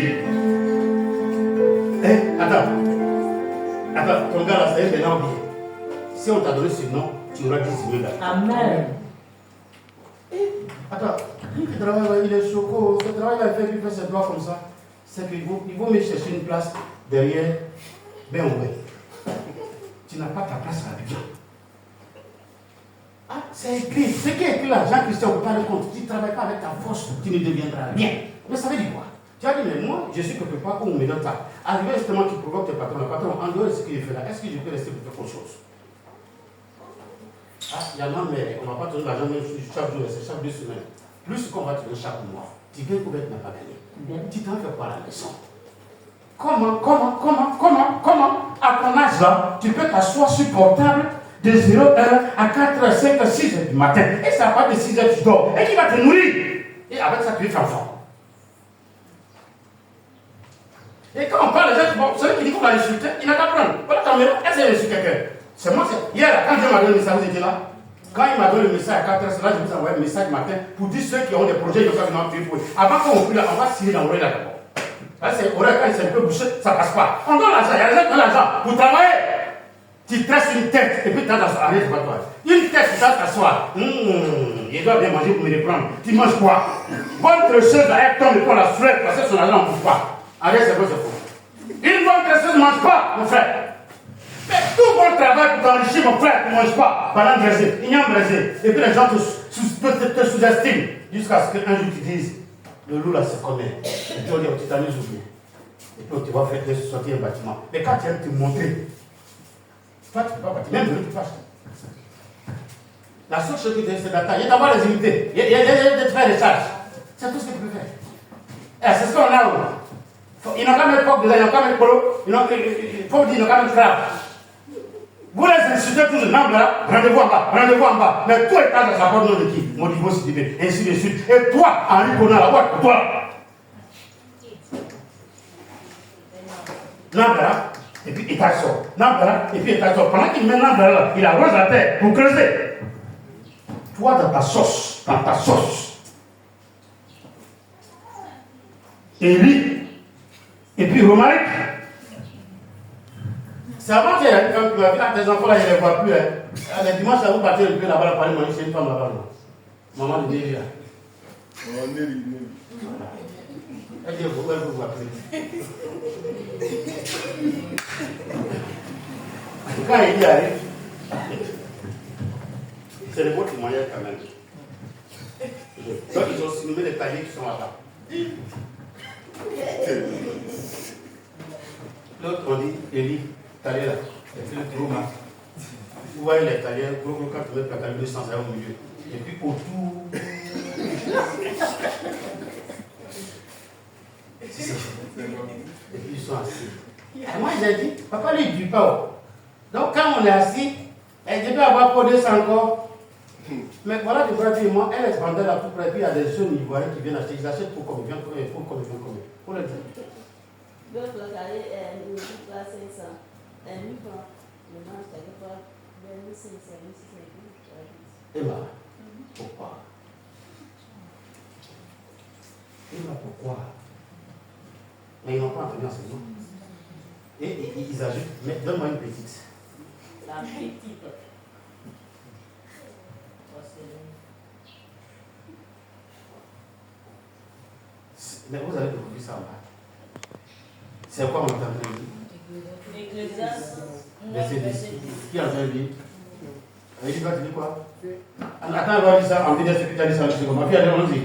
Attends, ton gars là, c'est un nom. Si on t'a donné ce nom, tu auras 10 000 là. Amen. Attends, ce travail, il est choco. Ce travail, il fait ses doigts comme ça. C'est qu'il vaut mieux chercher une place derrière. Ben ouais. Tu n'as pas ta place à Abidjan. Ah, c'est écrit. Ce qui est écrit là, Jean-Christian, on ne peut pas le compte. Tu ne travailles pas avec ta force, tu ne deviendras rien. Mais ça veut dire quoi? Tu as dit, mais moi, je suis quelque part où on me donne ça. Arrivé justement, tu provoques tes patrons. Le patron, en dehors de ce qu'il fait là, est-ce que je peux rester pour faire autre chose? Ah, il y en a, mais on ne va pas donner l'argent même chaque jour, c'est chaque 2 semaines. plus qu'on va te donner chaque mois, tu gagnes combien tu n'as pas gagné? Tu t'en fais quoi à la maison? Comment, à ton âge là, tu peux t'asseoir sur portable de 0h à 4h, 5h, 6h du matin. Et ça va de 6h, tu dors. Et qui va te nourrir? Et avec ça, tu es enfant. Et quand on parle des gens, bon, celui qui dit qu'on va insulter, il n'a qu'à prendre. Voilà ta mère, elle s'est insulté quelqu'un. C'est moi, hier, quand Dieu m'a donné le message, vous étiez là. Quand il m'a donné le message à 4h, c'est là que je vous ai envoyé un message matin pour dire ceux qui ont des projets, ils doivent venir en pour eux. Avant qu'on prie là, on va signer dans l'oreille là d'abord. Là, c'est oreille, quand c'est un peu bouché, ça passe pas. On donne l'argent, il y a des gens qui donnent l'argent pour travailler. Tu tresses une tête et puis tu as dans arrête, c'est pas toi. Une tête, tu vas t'asseoir. Il doit bien manger pour me reprendre. Tu manges quoi? Bonne tresseuse, elle tombe et prend la souleppe parce que son argent ne bouge pas. Arrête, c'est quoi, c'est faux. Une bonne tresseuse ne mange pas, mon frère. Mais tout bon travail pour t'enrichir, mon frère, tu ne manges pas. Pendant Brésil, il y a un Brésil. Et puis les gens te sous-estiment. Jusqu'à ce qu'un jour tu dises, le loup là c'est combien? Et puis on dit, tu t'amuses ou bien? Et puis tu vas faire sortir un bâtiment. Mais quand tu aimes te montrer, toi tu ne peux pas bâtir, même de tu fâches. La seule chose que tu as, c'est d'attendre. Il y a d'abord les unités. Il y a de faire des charges. C'est tout ce que tu peux faire. Et c'est ce qu'on a là. Ils n'ont qu'à mettre coq dedans, ils n'ont qu'à mettre polo, il faut dire, ils n'ont qu'à mettre crabe. Vous les insultez tous les membres là, rendez-vous en bas. Mais tout est dans sa porte de qui? Modibo Sidibé, ainsi de suite. Et toi, Henri Kona, la voix pour toi. L'ambre là, et puis état sort. L'ambre là, et puis état sort. Pendant qu'il met l'ambre là, il arrose la terre pour creuser. Toi, dans ta sauce. Élie. Et puis Romaric, c'est avant qu'il y ait quand tu vas voir tes enfants là, je ne les vois plus. Hein. Les dimanches, ça vous partez un peu là-bas, là, parler, manger, c'est une femme là-bas. Maman de Néli là. Maman Néli. Elle dit, vous vous appelez. Quand il y arrive, c'est le beau témoignage quand même. Donc ils ont simulé les taillés qui sont là-bas. L'autre on dit, Élie, taillé là, et puis le gros mat. Vous voyez les taillés, gros quand tu mets la taille de sens là au milieu. Et puis autour. Et puis ils sont assis. Et moi j'ai dit, papa lui dit pas. Donc quand on est assis, elle devait avoir podé ça encore. Mais voilà, tu vois, moi, elle est vendée là tout près, puis il y a des jeunes Ivoiriens qui viennent acheter. Ils achètent pour combien? Pour le dire. D'autres regarder le prix à 500. 1000 francs. Le mange quelque part vers 1500, 1600. Et là, pourquoi? Mais ils n'ont pas entendu enseignement. Et ils ajoutent, mais donne-moi une petite. La petite. Mais vous avez découvert ça en bas. C'est quoi mon temps de vie? Verset 10. Qui a entendu dire? Il dit quoi? Attends, on va dire ça en disant ce que tu as dit ça. Qui a dit?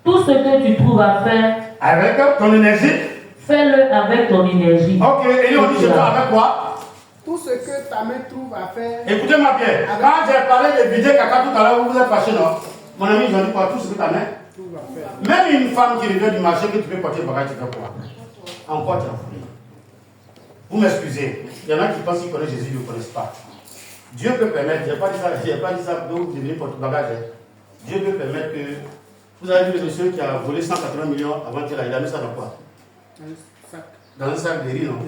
Tout ce que tu trouves à faire, avec ton énergie, fais-le avec ton énergie. Ok, et lui on dit je fais avec quoi? Tout ce que ta main trouve à faire. Écoutez-moi bien. Quand j'ai parlé de vider caca tout à l'heure, vous vous êtes fâché, non? Mon ami, ils ont dit quoi? Tout ce que ta main trouve à faire. Même une femme qui revient du marché, que tu peux porter le bagage, tu fais quoi? Encore tu as voulu. Vous m'excusez. Il y en a qui pensent qu'ils connaissent Jésus, ils ne le connaissent pas. Dieu peut permettre, je n'ai pas dit ça, de vous devenir porte bagage. Dieu peut permettre que. Vous avez vu le monsieur qui a volé 180 millions avant qu'il a mis ça dans quoi? Dans un sac de riz, non?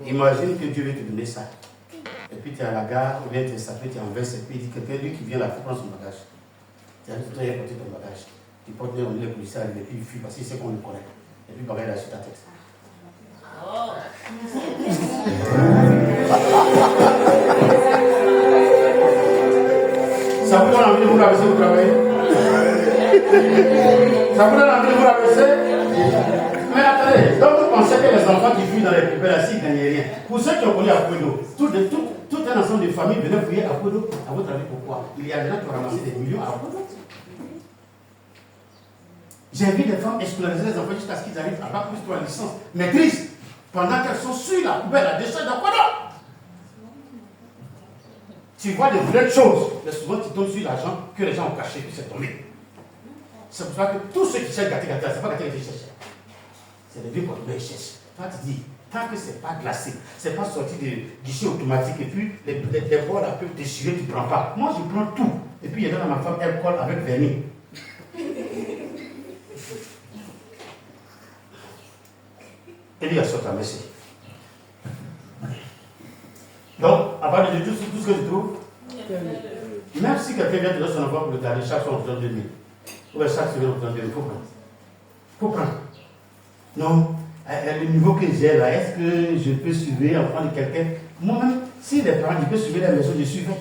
Imagine que Dieu veut te donner ça. Et puis tu es à la gare, ou bien tu es sapé, tu es en veste, et puis il dit quelqu'un, lui qui vient là, il prend son bagage. Tu as dit, toi, il a porté ton bagage. Tu portes bien, on dit les policiers arrivent, et puis il fuit parce qu'il sait qu'on le connaît. Et puis le bagage est sur ta tête. Ça vous donne envie de vous rabaisser, vous travaillez? Ça vous donne envie de vous rabaisser? Mais attendez, donc vous pensez que les enfants qui fuient dans les poubelles là, s'ils ne gagnent rien. Pour ceux qui ont connu Apodo, tout un ensemble de familles venaient fouiller Apodo. À votre avis, pourquoi? Il y a des gens qui ont ramassé des millions à Apodo. J'ai vu des femmes escolariser les enfants jusqu'à ce qu'ils arrivent à bac plus 3 licences, maîtrise, pendant qu'elles sont sur la poubelle à déchet d'Apodo. Tu vois des vraies choses, mais souvent tu tombes sur l'argent que les gens ont caché, puis c'est tombé. C'est pour ça que tous ceux qui cherchent gâté, c'est pas gâté qui cherchent. C'est les vieux portugais qui cherchent. Toi, tu dis, tant que c'est pas glacé, c'est pas sorti de guichet automatique et puis les bols là peuvent déchirer, tu ne prends pas. Moi, je prends tout. Et puis, il y a dans ma femme, elle colle avec vernis. Et lui, il a sorti à merci. Donc, à part de tout ce que tu trouves, même si quelqu'un vient te donner son enfant pour le garder, chaque soir on te donne 2000. Ou bien chaque semaine on te donne 2000, il faut prendre. Il faut prendre. Non, le niveau que j'ai là, est-ce que je peux suivre l'enfant de quelqu'un? Moi-même, si les parents, ils peuvent suivre la maison, je suivais.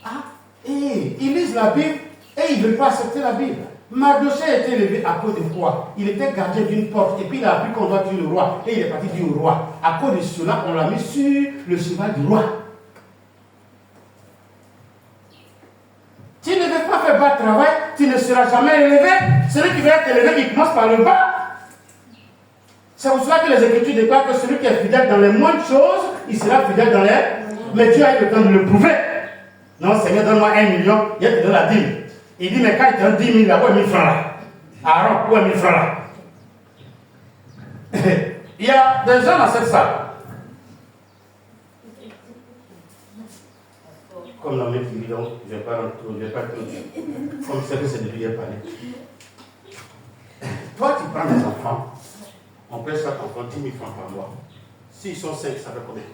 Ah, et ils lisent la Bible et ils ne veulent pas accepter la Bible. Mardochée a été élevé à cause de quoi? Il était gardien d'une porte et puis il a appris qu'on doit tuer le roi. Et il est parti dire au roi. À cause de cela, on l'a mis sur le cheval du roi. Tu ne veux pas faire bas travail, tu ne seras jamais élevé. Celui qui veut être élevé, il commence par le bas. C'est pour cela que les Écritures déclarent que celui qui est fidèle dans les moindres choses, il sera fidèle dans les... Mais Dieu a eu le temps de le prouver. Non, Seigneur, donne-moi 1 million, il te donne la dîme. Il dit, mais quand il te donne 10 000, là, où est 1000 francs là? Aaron, où est 1000 francs là? Il y a des gens dans cette salle. Comme l'homme qui dit, donc, je ne vais pas tout dire. Comme c'est que c'est de lui parler. Toi, tu prends des enfants, on paie chaque enfant 10 000 francs par mois. S'ils sont 5, ça fait combien?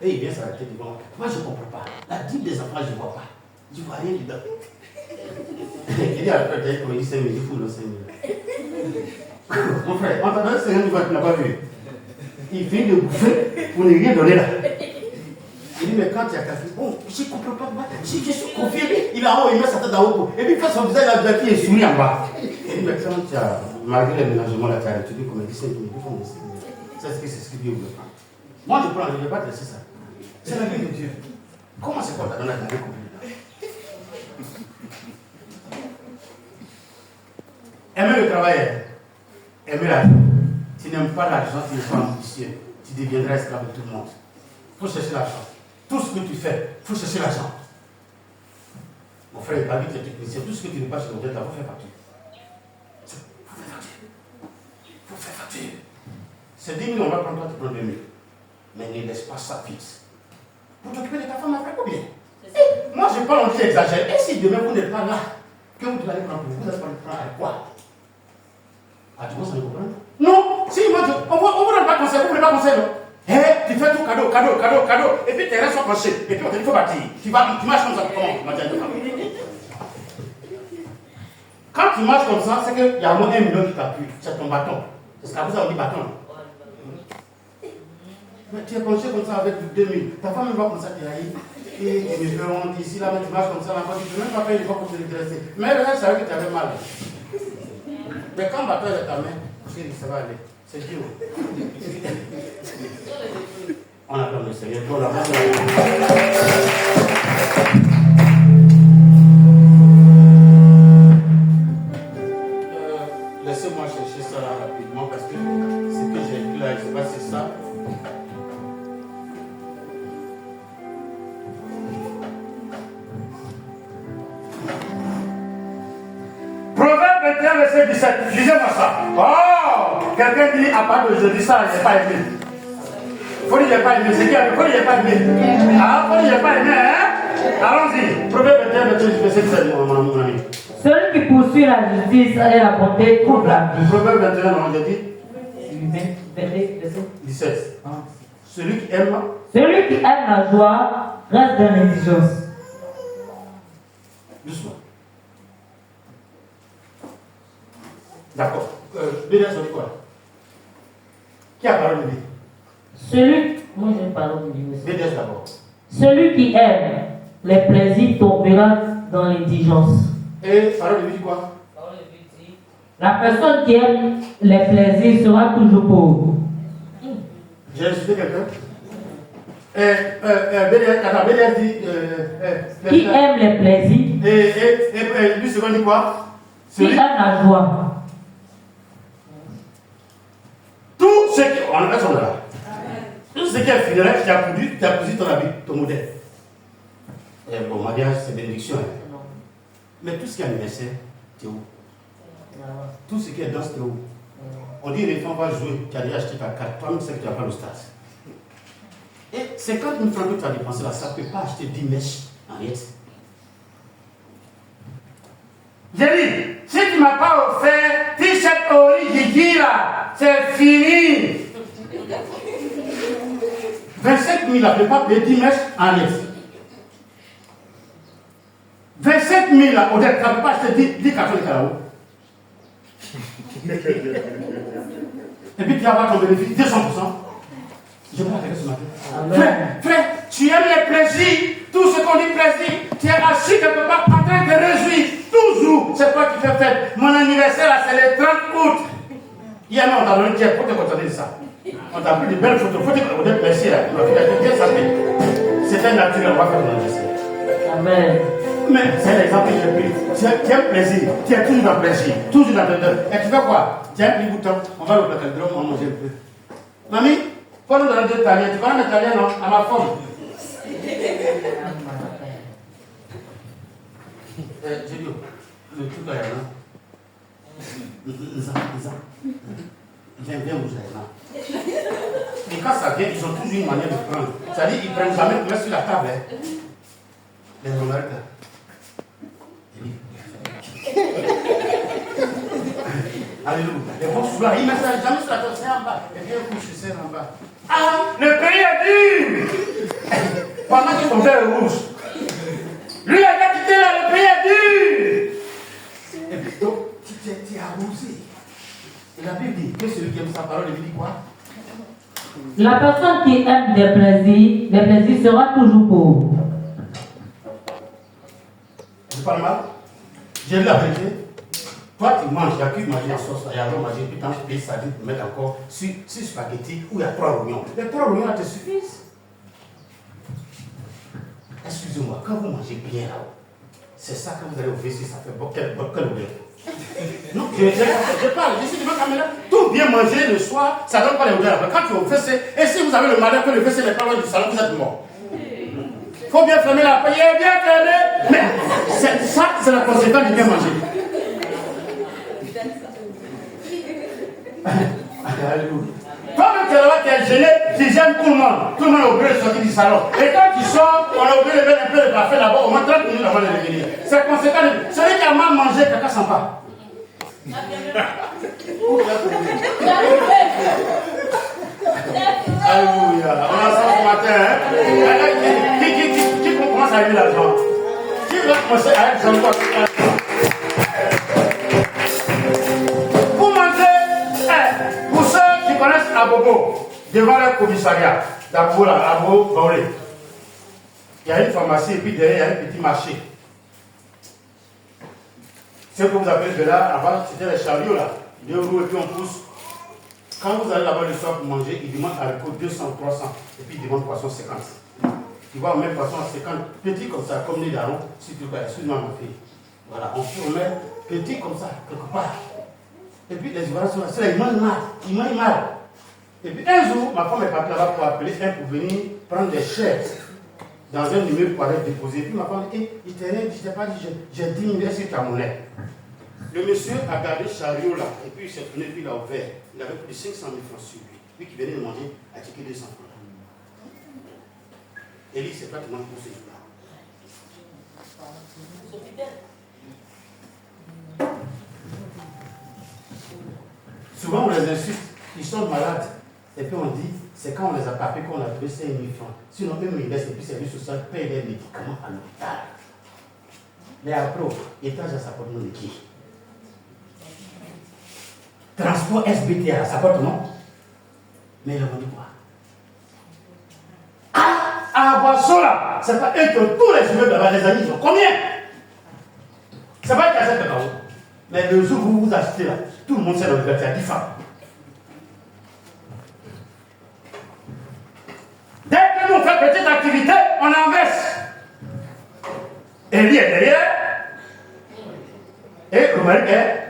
Et il vient s'arrêter devant. Moi, je ne comprends pas. La dîme des enfants, je ne vois pas. Je ne vois rien dedans. Il dit à la frère, il dit 5 000, il faut le 5 000. Mon frère, on t'a donné 5 000, tu n'as pas vu. Il finit de bouffer pour ne rien donner là. Il dit, mais quand tu as cassé, oh, je ne comprends pas. Si je suis confié, il est en haut, il met sa tête en haut. Et puis il fait son visage, la vie est souris en bas. Il dit, mais quand tu as, malgré les ménagements, là, tu as étudié comme il dit 5 000, il faut me laisser. C'est ce que Dieu veut prendre. Moi, je prends, je ne vais pas te laisser ça. C'est la vie de Dieu. Comment c'est quoi ta donné la vie comme aimer le travail, aimer l'argent. Tu n'aimes pas l'argent, tu n'es pas ambitieux. Tu deviendras esclave de tout le monde. Il faut chercher l'argent. Tout ce que tu fais, il faut chercher l'argent. Mon frère, David est technicien. Tout ce que tu ne pas sur le tête, il faut faire facture. Il faut faire facture. Il faut faire facture. C'est 10 000, on va prendre toi, tu prends 2 000. Mais ne laisse pas ça fixe. Pour t'occuper de ta femme après, combien? Moi, je parle, on dit exagère. Et si demain vous n'êtes pas là, que vous allez prendre pour vous, vous allez prendre avec quoi? Ah, tu vois, ça ne comprend pas? Non, si, moi, on ne vous donne pas conseil, vous ne voulez pas conseil, non? Tu fais tout cadeau, et puis tes reins sont penchés, et puis on te dit, il faut bâtir. Tu marches comme ça, comment? Quand tu marches comme ça, c'est qu'il y a au moins 1 million qui t'appuie, c'est ton bâton. C'est ce qu'on vous a dit bâton. Mais tu es penché comme ça avec 2 000. Ta femme va comme ça te haïr. Et tu me fais honte ici, là, mais tu marches comme ça, là, tu ne peux même pas faire une fois pour te redresser. Mais le reste, c'est vrai que tu avais mal. Mais quand le bâton est dans ta main, chérie, ça va aller. C'est Dieu. On attend le Seigneur. Pour la laissez-moi chercher ça là rapidement parce que ce que j'ai écrit là, je ne sais pas si c'est ça. Proverbe 21, verset 17. Lisez-moi ça. Oh! Quelqu'un dit à part de jeudi, ça, je n'ai pas aimé. Il faut dire que je n'ai pas aimé. C'est qui a dit? Il faut dire que je n'ai pas aimé. Ah, il faut dire que je n'ai pas aimé, hein? Allons-y. Proverbe 21, verset 17, mon ami. Celui qui poursuit la justice et la bonté trouve la vie. Proverbe 21, on a dit 17. Celui qui aime la joie reste dans l'indigence. Doucement. D'accord. Bénédicte, on dit quoi? Qui a parlé de lui? Moi j'ai parlé de lui aussi. Bénédicte d'abord. Celui qui aime les plaisirs tombera dans l'indigence. Et parole de lui dit quoi? La personne qui aime les plaisirs sera toujours pauvre. J'ai insulté quelqu'un? Bénédicte dit. Qui aime les plaisirs? Et lui, second dit quoi? Qui aime la joie. Tout ce qui. On a son là. Tout ce qui est fidèle, qui a produit ton habit, ton modèle. Et bon, mariage, c'est bénédiction. Hein. Mais tout ce qui est anniversaire, t'es où? Tout ce qui est danse, t'es où? On dit les femmes vont jouer, tu as déjà acheté ta carte, toi-même c'est que tu n'as pas le stade. Et 50 000 francs que tu as dépensé là, ça ne peut pas acheter 10 mèches en net. J'ai dit, si tu ne m'as pas offert t-shirt Ori là, c'est fini. 27 000 là, je ne peux pas payer 10 mèches en net. 27 000 là, on ne peut pas acheter 10 cartons de carao. Et puis tu vas avoir ton bénéfice 200%. Je vais l'arrêter ce matin. Frère, tu aimes les plaisirs, tout ce qu'on dit plaisir. Tu es assis quelque part en train de réjouir. Toujours, c'est toi qui fais fête. Mon anniversaire là, c'est le 30 août. Hier, on t'a donné Dieu, faut te contenter de ça. On t'a pris de belles photos, faut te contenter de plaisir là. Bien sapé. C'était naturel, on va faire ton anniversaire. Amen. Mais c'est l'exemple que j'ai pris. Tu aimes plaisir, tu es toujours dans plaisir, toujours dans le deuil. Et tu fais quoi? Tu as un petit bouton, on va le placer de l'homme, on va manger un peu. Mamie, faut nous donner des taliens. Tu connais mes taliens, non? À ma femme. J'ai dit, le truc là, non? Viens, vous là. Et quand ça vient, ils ont toujours une manière de prendre. C'est-à-dire, ils prennent jamais, ils mettent sur la table. Les remarques. Alléluia. Les bons souvent, ils mettent ça jamais sur la table, c'est en bas. Et bien, couche, c'est en bas. Ah, le pays est dur. Pendant que ton verre est rouge. Lui, il a quitté là, le pays est dur. Et puis, donc, tu es arrosé. Et la Bible dit que celui qui aime sa parole, il dit quoi? La personne qui aime des plaisirs sera toujours pauvre. C'est pas mal. J'ai dit la vérité. Toi, tu manges, il y a que manger en sauce, il y a l'eau manger, puis tu as des sardines pour mettre encore sur spaghetti où il y a 3 oignons. Les 3 oignons te suffisent. Excusez-moi, quand vous mangez bien là-haut, c'est ça quand vous allez au WC, ça fait bon, quel odeur. Non, je parle, je suis devant la caméra. Tout bien manger le soir, ça ne donne pas les odeurs. Quand tu es au WC, et si vous avez le malheur que le WC n'est pas loin du salon, vous êtes mort. Il faut bien fermer la porte, il est bien fermé. Mais ça, c'est la conséquence du bien manger. Toi-même, tu es là-bas, tu es gêné, tu gênes tout le monde. Tout le monde est obligé de sortir du salon. Et quand tu sors, on est obligé de mettre un peu de parfum là-bas, au moins 30 minutes avant de revenir. C'est conséquent. Celui qui a mal mangé, quelqu'un s'en va. Alléluia. On a ça ce matin. Hein? Qui commence à aimer l'argent? Qui va commencer à être sans quoi? Pour manger, pour ceux qui connaissent Abobo, devant le commissariat, d'Abo là, Abo Baolé, il y a une pharmacie et puis derrière il y a un petit marché. Ce que vous appelez de là, avant c'était les chariots là, 2 roues et puis on pousse. Quand vous allez là-bas le soir pour manger, ils demandent haricot 200, 300 et puis ils demandent poisson 50. Tu vois, on met poisson à 50, petit comme ça, comme les darons, si tu veux, excuse-moi ma fille. Voilà, on met petit comme ça, quelque part. Et puis les Ivoiriens sont là, c'est là, ils mangent mal. Et puis un jour, ma femme est partie là-bas pour appeler un pour venir prendre des chaises dans un numéro pour aller déposer. Et puis ma femme dit, il t'a rien dit, je t'ai pas dit, j'ai 10 000, est-ce que tu as mon aide? Le monsieur a gardé le chariot là, et puis il s'est tourné, puis il a ouvert. Il avait plus de 500 000 francs sur lui. Lui qui venait de manger a tiqué 200 francs. Et lui, c'est pratiquement pour ce jour-là. Souvent, on les insulte, ils sont malades. Et puis on dit, c'est quand on les a tapés qu'on a trouvé 5 000 francs. Sinon, eux, ils laissent, et puis service social paye les médicaments à l'hôpital. Mais après, étage à sa porte, non de qui? Transport SBTA, ça porte non? Mais ils ont dit quoi? Ah, Boissola, c'est pas eux qui ont tous les immeubles là-bas, les amis, ils ont combien? C'est pas une cassette de carreau. Mais le jour où vous achetez là, tout le monde sait dans le il y a 10 femmes. Dès que nous faisons petite activité, on inverse. Et lui est derrière. Et le mari est.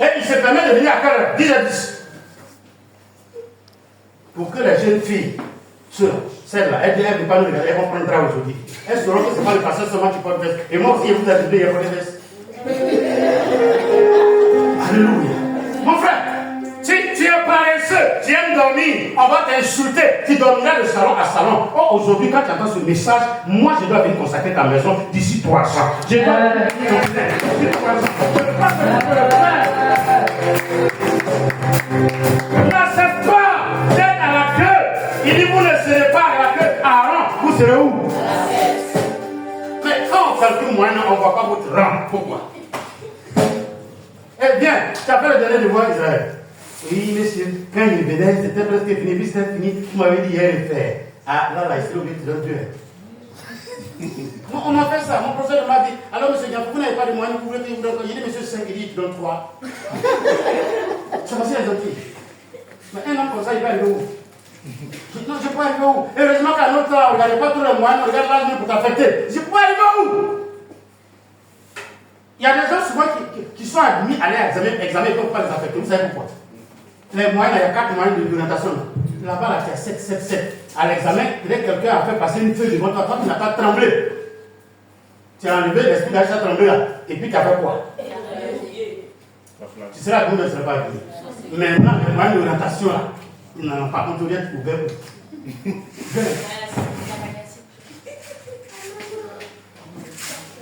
Et il se permet de venir à quelle heure? 10 à 10. Pour que les jeunes filles Celle-là, elle ne peut pas nous regarder, elle comprendra aujourd'hui. Elles sauront que ce n'est pas le pasteur seulement qui porte veste. Et moi aussi, vous avez dit, il y a pas de veste. Alléluia. Mon frère, si tu es paresseux, tu aimes dormir, on va t'insulter, tu dormiras de salon à salon. Oh, aujourd'hui, quand tu entends ce message, moi je dois venir consacrer ta maison d'ici 3 ans. Je dois venir d'ici 3 ans. Je ne peux pas te le faire. N'accepte pas d'être à la queue. Il dit, vous ne serez pas à la queue. Aaron, vous serez où? Mais quand on calcule moyen, on ne voit pas votre rang. Pourquoi? Eh bien, tu as fait le dernier devoir Israël. Oui, monsieur, quand il venait, c'était presque fini, puis c'était fini. Vous m'avez dit hier le faire. Ah, là, il s'est oublié de le tuer. On m'a fait ça. Mon professeur m'a dit, alors monsieur Dian, vous n'avez pas de moyens, vous voulez que vous donne. Il dit, monsieur 5, il dit, tu donnes 3. C'est facile à gentil. Mais un homme comme ça, il va arriver où? Non, je peux arriver où? Heureusement qu'à notre temps, on ne regardait pas tous les moyens, on regarde l'âge pour t'affecter. Je peux arriver où? Il y a des gens souvent qui sont admis à aller examiner, ils ne peuvent pas les affecter. Vous savez pourquoi? Les moyens, il y a 4 moyens d'orientation. Là-bas, là, tu as 7, 7, 7. À l'examen, peut-être quelqu'un a fait passer une feuille devant toi, toi, tu n'as pas tremblé. Tu as enlevé l'esprit d'Aïcha tremblé là. Et puis tu as fait quoi? Tu seras admis, mais tu ne seras pas admis. Maintenant, les moyens d'orientation là, ils n'en ont pas contrôlé ouvert.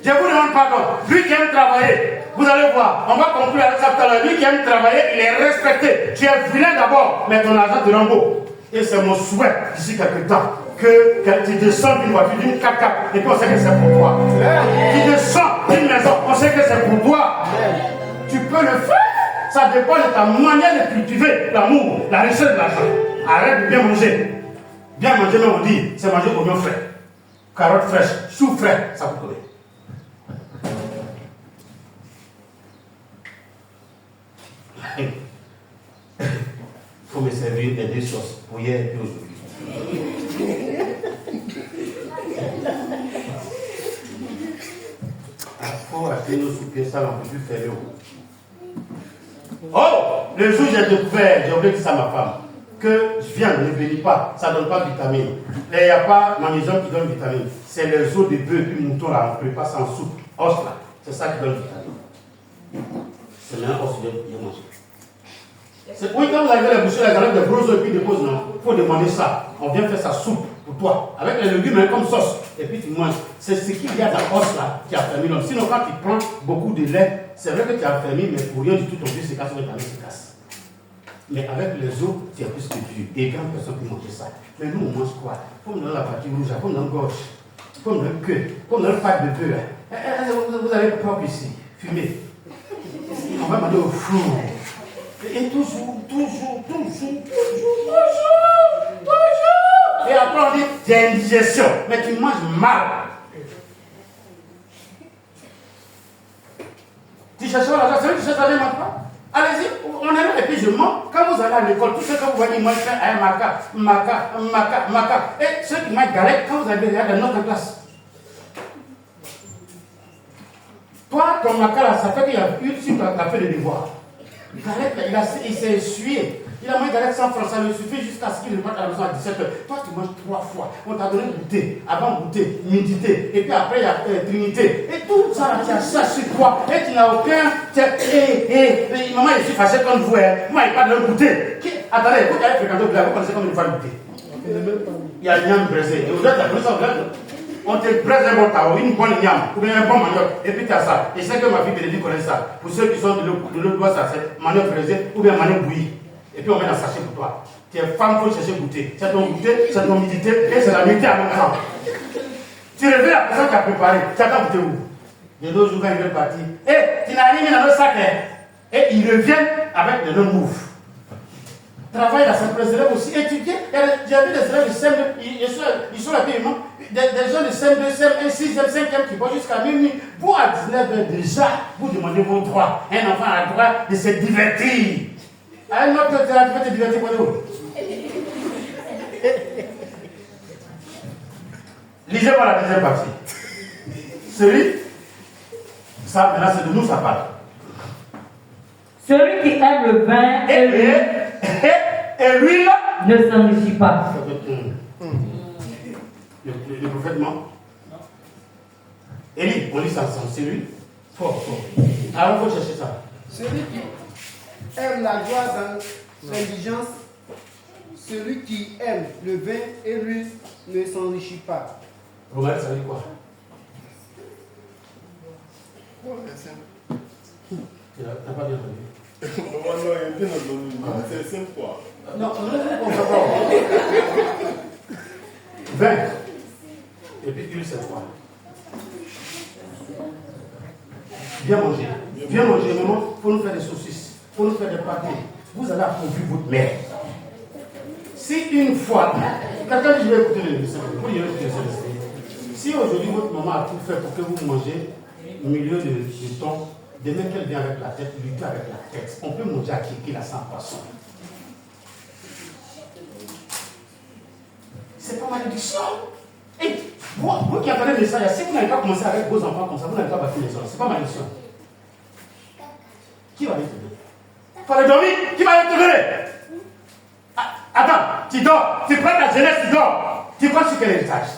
Je vous demande pardon. Lui qui aime travailler, vous allez voir, on va conclure avec ça tout à l'heure. Lui qui aime travailler, il est respecté. Tu es vilain d'abord, mais ton argent te rend beau. Et c'est mon souhait d'ici quelque temps que tu descends d'une voiture, d'une 4x4, et puis on sait que c'est pour toi. Tu descends d'une maison, on sait que c'est pour toi. Tu peux le faire. Ça dépend de ta manière de cultiver l'amour, la richesse de l'argent. Arrête de bien manger. Bien manger, mais on dit, c'est manger oignon frais, carottes fraîches, choux frais, ça vous connaît. Il faut me servir les 2 choses, pour hier et puis aujourd'hui. Il faut acheter nos soupiers, ça on ne peut plus faire Oh, le jour où j'ai découvert, j'ai oublié de ça à ma femme, que je viens, ne bénis pas, ça ne donne pas de vitamine. Il n'y a pas magnésium qui donne vitamine. C'est les os de bœuf et mouton là, on prépare ça en soupe. Os là, c'est ça qui donne vitamine. C'est maintenant os de manger. Oui, quand vous arrivez à la boucherie, les enlève des gros œufs et puis des pauses, non. Il faut demander ça. On vient faire sa soupe pour toi, avec les légumes hein, comme sauce. Et puis tu manges. C'est ce qu'il y a dans l'os là qui a fermé l'homme. Sinon, quand tu prends beaucoup de lait, c'est vrai que tu as fermé, mais pour rien du tout, ton pied se casse, ton pied se casse. Mais avec les os, tu as plus que Dieu. Et grandes personnes qui mangent ça. Mais nous, on mange quoi? Comme dans la partie rouge, comme dans la gorge, comme dans le queue, comme dans le pack de bœuf. Vous avez propre ici, fumé. On va manger au four. Et toujours. Et après on dit, j'ai une digestion, mais tu manges mal. Tu cherches l'argent, c'est vrai que tu cherches l'argent, mange pas. Allez-y, on est là et puis je mens. Quand vous allez à l'école, tout ce que vous voyez, moi je fais un maca. Et ceux qui mangent galette, quand vous avez regardé dans notre classe. Toi, ton maca là, ça fait qu'il y a eu sur ta fait le devoir. Galette, il s'est essuyé. Il a mangé galette 100 francs, ça lui suffit jusqu'à ce qu'il rentre à la maison à 17h. Toi, tu manges 3 fois. On t'a donné goûter, avant goûter, méditer, et puis après il y a Trinité. Et tout ça, tu as ça sur toi. Et tu n'as aucun. Maman, je suis fâché contre vous. Moi, il parle de goûter. Attendez, vous allez fréquenter au village, vous connaissez comme une fois goûter. Il y a une yam braisée. Et vous êtes la police en village. On te braise un bon tao, une bonne yam, ou bien un bon manioc, et puis tu as ça. Et c'est que ma fille Bénédicte connaît ça. Pour ceux qui sont de l'autre doigt, ça c'est manioc braisé, ou bien manioc bouilli. Et puis on met dans le sachet pour toi. Tu es femme, il faut chercher goûter. C'est ton goûter, c'est ton méditer, et c'est la méditer à mon temps. Tu reviens la personne qui a préparé, tu attends goûter où? De l'autre jour, quand il veut partir, tu n'as rien mis dans le sac, et ils reviennent avec de nos moves. Travaille dans sa presse d'élèves aussi, étudier. J'ai vu des élèves de CM2, ils sont là, des gens de CM2, CM1, 6e, 5e qui vont jusqu'à minuit. Vous, à 19h déjà, vous demandez vos droits. Un enfant a le droit de se divertir. Un autre, tu vas te divertir pour nous. Lisez-moi la deuxième partie. Ça, maintenant, c'est de nous, ça parle. Celui qui aime le vin et l'huile ne s'enrichit pas. Le prophète ment? Non. Élie, on lit ça ensemble, c'est lui? Fort. Alors, il faut chercher ça. Celui qui aime la joie dans l'indigence, celui qui aime le vin et l'huile ne s'enrichit pas. Romain, ça veut dire quoi? Tu n'as pas bien entendu. C'est simple quoi. Non, on comprend pas. 20. Et puis huile cette fois. Viens manger, maman, pour nous faire des saucisses, pour nous faire des pâtés. Vous allez appauvrir votre mère. Si une fois, quelqu'un dit je vais écouter le message, vous direz que c'est. Si aujourd'hui votre maman a tout fait pour que vous mangez au milieu du temps, demain qu'elle vient avec la tête, lui dit avec la tête. On peut manger à qui la sans poisson. C'est pas malédiction. Et vous qui appelez le message, si vous n'avez pas commencé avec vos enfants comme ça, vous n'avez pas battu les hommes. C'est pas malédiction. Qui va aller te donner? Il faut aller dormir. Qui va aller te donner? Attends, tu dors. Tu prends ta jeunesse, tu dors. Tu prends sur quel héritage?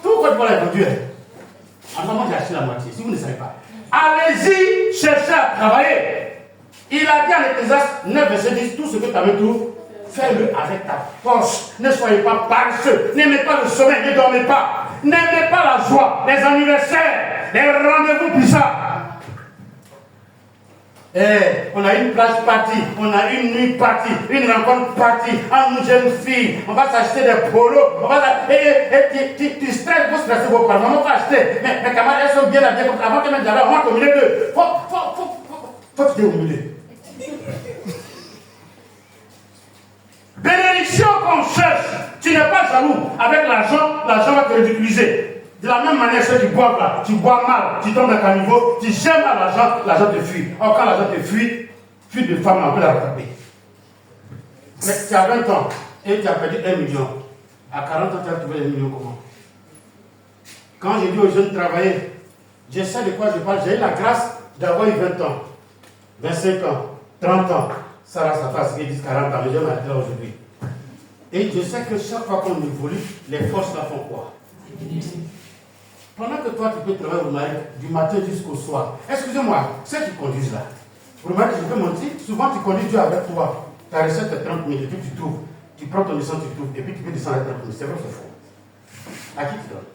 Tout votre vol est vendu. En moment, j'ai acheté la moitié. Si vous ne savez pas. Allez-y chercher à travailler. Il a dit à l'Ecclésiaste 9, verset 10, tout ce que tu as tout, fais-le avec ta force. Ne soyez pas paresseux. N'aimez pas le sommeil, ne dormez pas. N'aimez pas la joie, les anniversaires, les rendez-vous bizarres. On a une plage partie, on a une nuit partie, une rencontre partie, une jeune fille, on va s'acheter des polos, on va tu stresses, vous stressez vos parents, on va acheter, mais mes camarades elles sont bien habillées, avant que même j'avais, on va combiner deux. Faut que tu es au milieu. Bénédiction qu'on cherche, tu n'es pas jaloux, avec l'argent va te ridiculiser. De la même manière, ceux qui boivent là, tu bois mal, tu tombes dans le caniveau, tu gênes à l'argent te fuit. Or, quand l'argent te fuit, fuite de femme, on peut la rattraper. Mais tu as 20 ans et tu as perdu 1 million. À 40 ans, tu as trouvé 1 million comment? Quand j'ai dit aux jeunes de travailler, je sais de quoi je parle, j'ai eu la grâce d'avoir eu 20 ans, 25 ans, 30 ans. Ça va, ça fait 10, 40 ans, mais je m'arrête là aujourd'hui. Et je sais que chaque fois qu'on évolue, les forces là font quoi? Pendant que toi, tu peux travailler au mari du matin jusqu'au soir. Excusez-moi, ceux qui conduisent là, pour le mari, je peux mentir, souvent tu conduis Dieu avec toi. Ta recette est 30 000, et puis tu trouves. Tu prends ton essence, tu trouves, et puis tu peux descendre à 30 000. C'est vrai ou c'est faux? À qui tu donnes?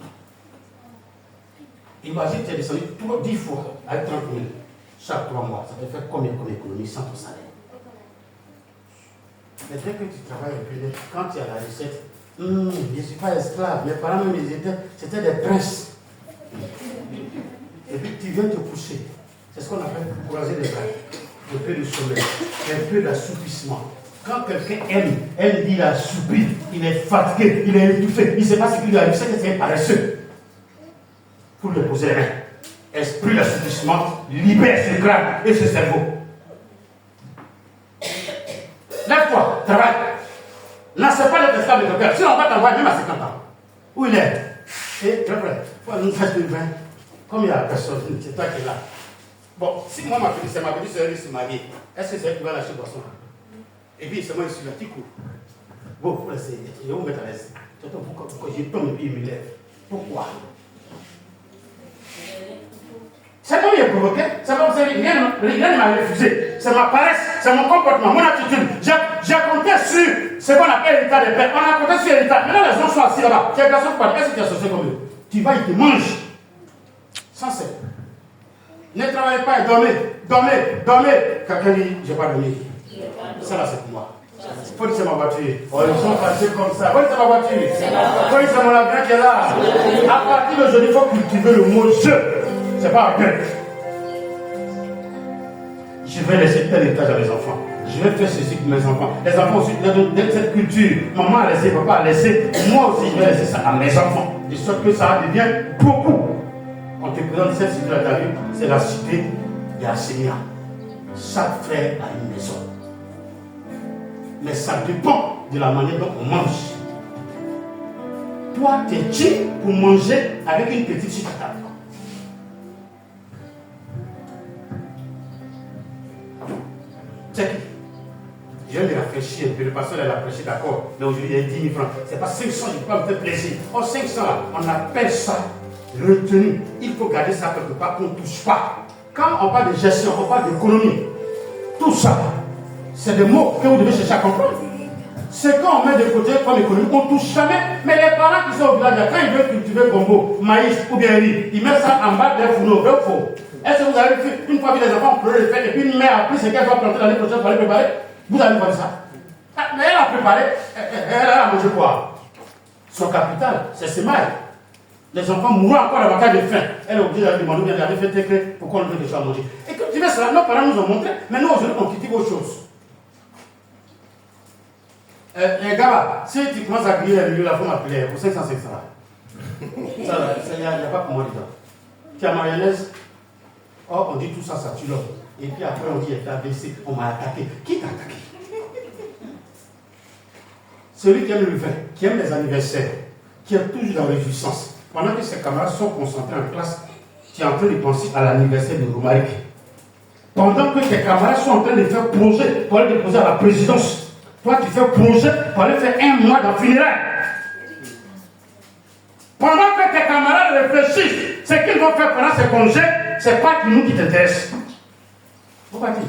Imagine que tu es descendu 10 fois avec 30 000 chaque 3 mois. Ça te fait combien comme économie sans ton salaire? Mais dès que tu travailles un peu, quand tu as la recette, je ne suis pas esclave. Mes parents, même, c'était des princes. Et puis tu viens te coucher. C'est ce qu'on appelle croiser les bras. Un peu de sommeil, un peu d'assoupissement. Quand quelqu'un aime, elle dit il a assoupi, il est fatigué, il est étouffé, il ne sait pas ce qu'il lui arrive, c'est que c'est paresseux. Pour lui poser les mains. Esprit d'assoupissement, libère ce crâne et ce cerveau. Lève-toi, travaille. Lancez pas le testament de ton père, sinon on va t'envoyer même à 50 ans. Où il est? Et très près, il faut nous faire du vin. Comme il n'y a personne, c'est toi qui es là. Bon, si moi ma petite sœur se marie, est-ce que c'est elle qui va lâcher boisson? Et puis c'est moi ici là, qui court. Bon, pour essayer, je vais vous mettre à l'aise. Pourquoi je tombe et puis il me lève? Pourquoi? C'est moi qui ai provoqué, c'est pas vous rien ne m'a refusé. C'est ma paresse, c'est mon comportement, mon attitude. J'ai compté sur ce qu'on appelle l'état des pères. On a compté sur l'état. Maintenant les gens sont assis là-bas. Tu as personne qui parle. Est-ce que tu es associé comme eux? Tu vas, ils te mangent. Sans cesse. Ne travaillez pas et dormez. Quelqu'un dit, je n'ai pas dormi. Ça là, c'est pour moi. Il faut dire c'est ma voiture. Oh, ils sont passés comme ça. Il faut dire c'est ma voiture. Il faut dire c'est mon avion qui est là. À partir d'aujourd'hui, il faut cultiver le mot je. C'est pas un gueule. Je vais laisser tel étage à mes enfants. Je vais faire ceci pour mes enfants. Les enfants aussi de cette culture. Maman a laissé, papa a laissé. Moi aussi, je vais laisser ça à mes enfants. De sorte que ça devient beaucoup. On te présente cette cité à ta vie, c'est la cité de Assénia. Chaque frère a une maison. Mais ça dépend de la manière dont on mange. Toi, tu es qui pour manger avec une petite suite à table? C'est qui? Je viens de réfléchir un peu. Le pasteur elle a prêché, d'accord. Mais aujourd'hui, il y a 10 000 francs. C'est pas 500, je ne peux pas me faire plaisir. Oh, 500 là, on appelle ça retenue. Il faut garder ça quelque part qu'on ne touche pas. Quand on parle de gestion, on parle d'économie. Tout ça, c'est des mots que vous devez chercher à comprendre. C'est quand on met de côté comme économie, on ne touche jamais. Mais les parents qui sont au village, quand ils veulent cultiver gombo, maïs ou bien riz, ils mettent ça en bas des fourneaux, vrai ou faux? Est-ce que vous avez vu, une fois que les enfants pleurer le fait, et puis une mère a pris ce qu'elle doit planter l'année prochaine pour aller préparer? Vous avez vu ça? Mais elle a préparé, elle a mangé quoi? Son capital, c'est ses mailles. Les enfants mourront encore davantage de faim. Elle est obligée d'aller demander, bien d'aller faire tes clés pour qu'on ait quelque chose à manger. Et cultiver cela, nos parents nous ont montré, mais nous aujourd'hui on cultive autre chose. Les gars, si tu commences à griller les milieux, la faut m'appeler pour 500 là. Ça, il n'y a pas pour moi dedans. Tu as mayonnaise. Oh, on dit tout ça, ça tue l'homme. Et puis après, on dit, il est AVC, on m'a attaqué. Qui t'a attaqué? Celui qui aime le vin, qui aime les anniversaires, qui est toujours dans la réjouissance. Pendant que ses camarades sont concentrés en classe, tu es en train de penser à l'anniversaire de Romaric. Pendant que tes camarades sont en train de faire projet pour aller déposer à la présidence. Toi, tu fais projet pour aller faire un mois dans le funéraire. Pendant que tes camarades réfléchissent, ce qu'ils vont faire pendant ces congés, c'est pas que nous qui t'intéresse. Pourquoi dire?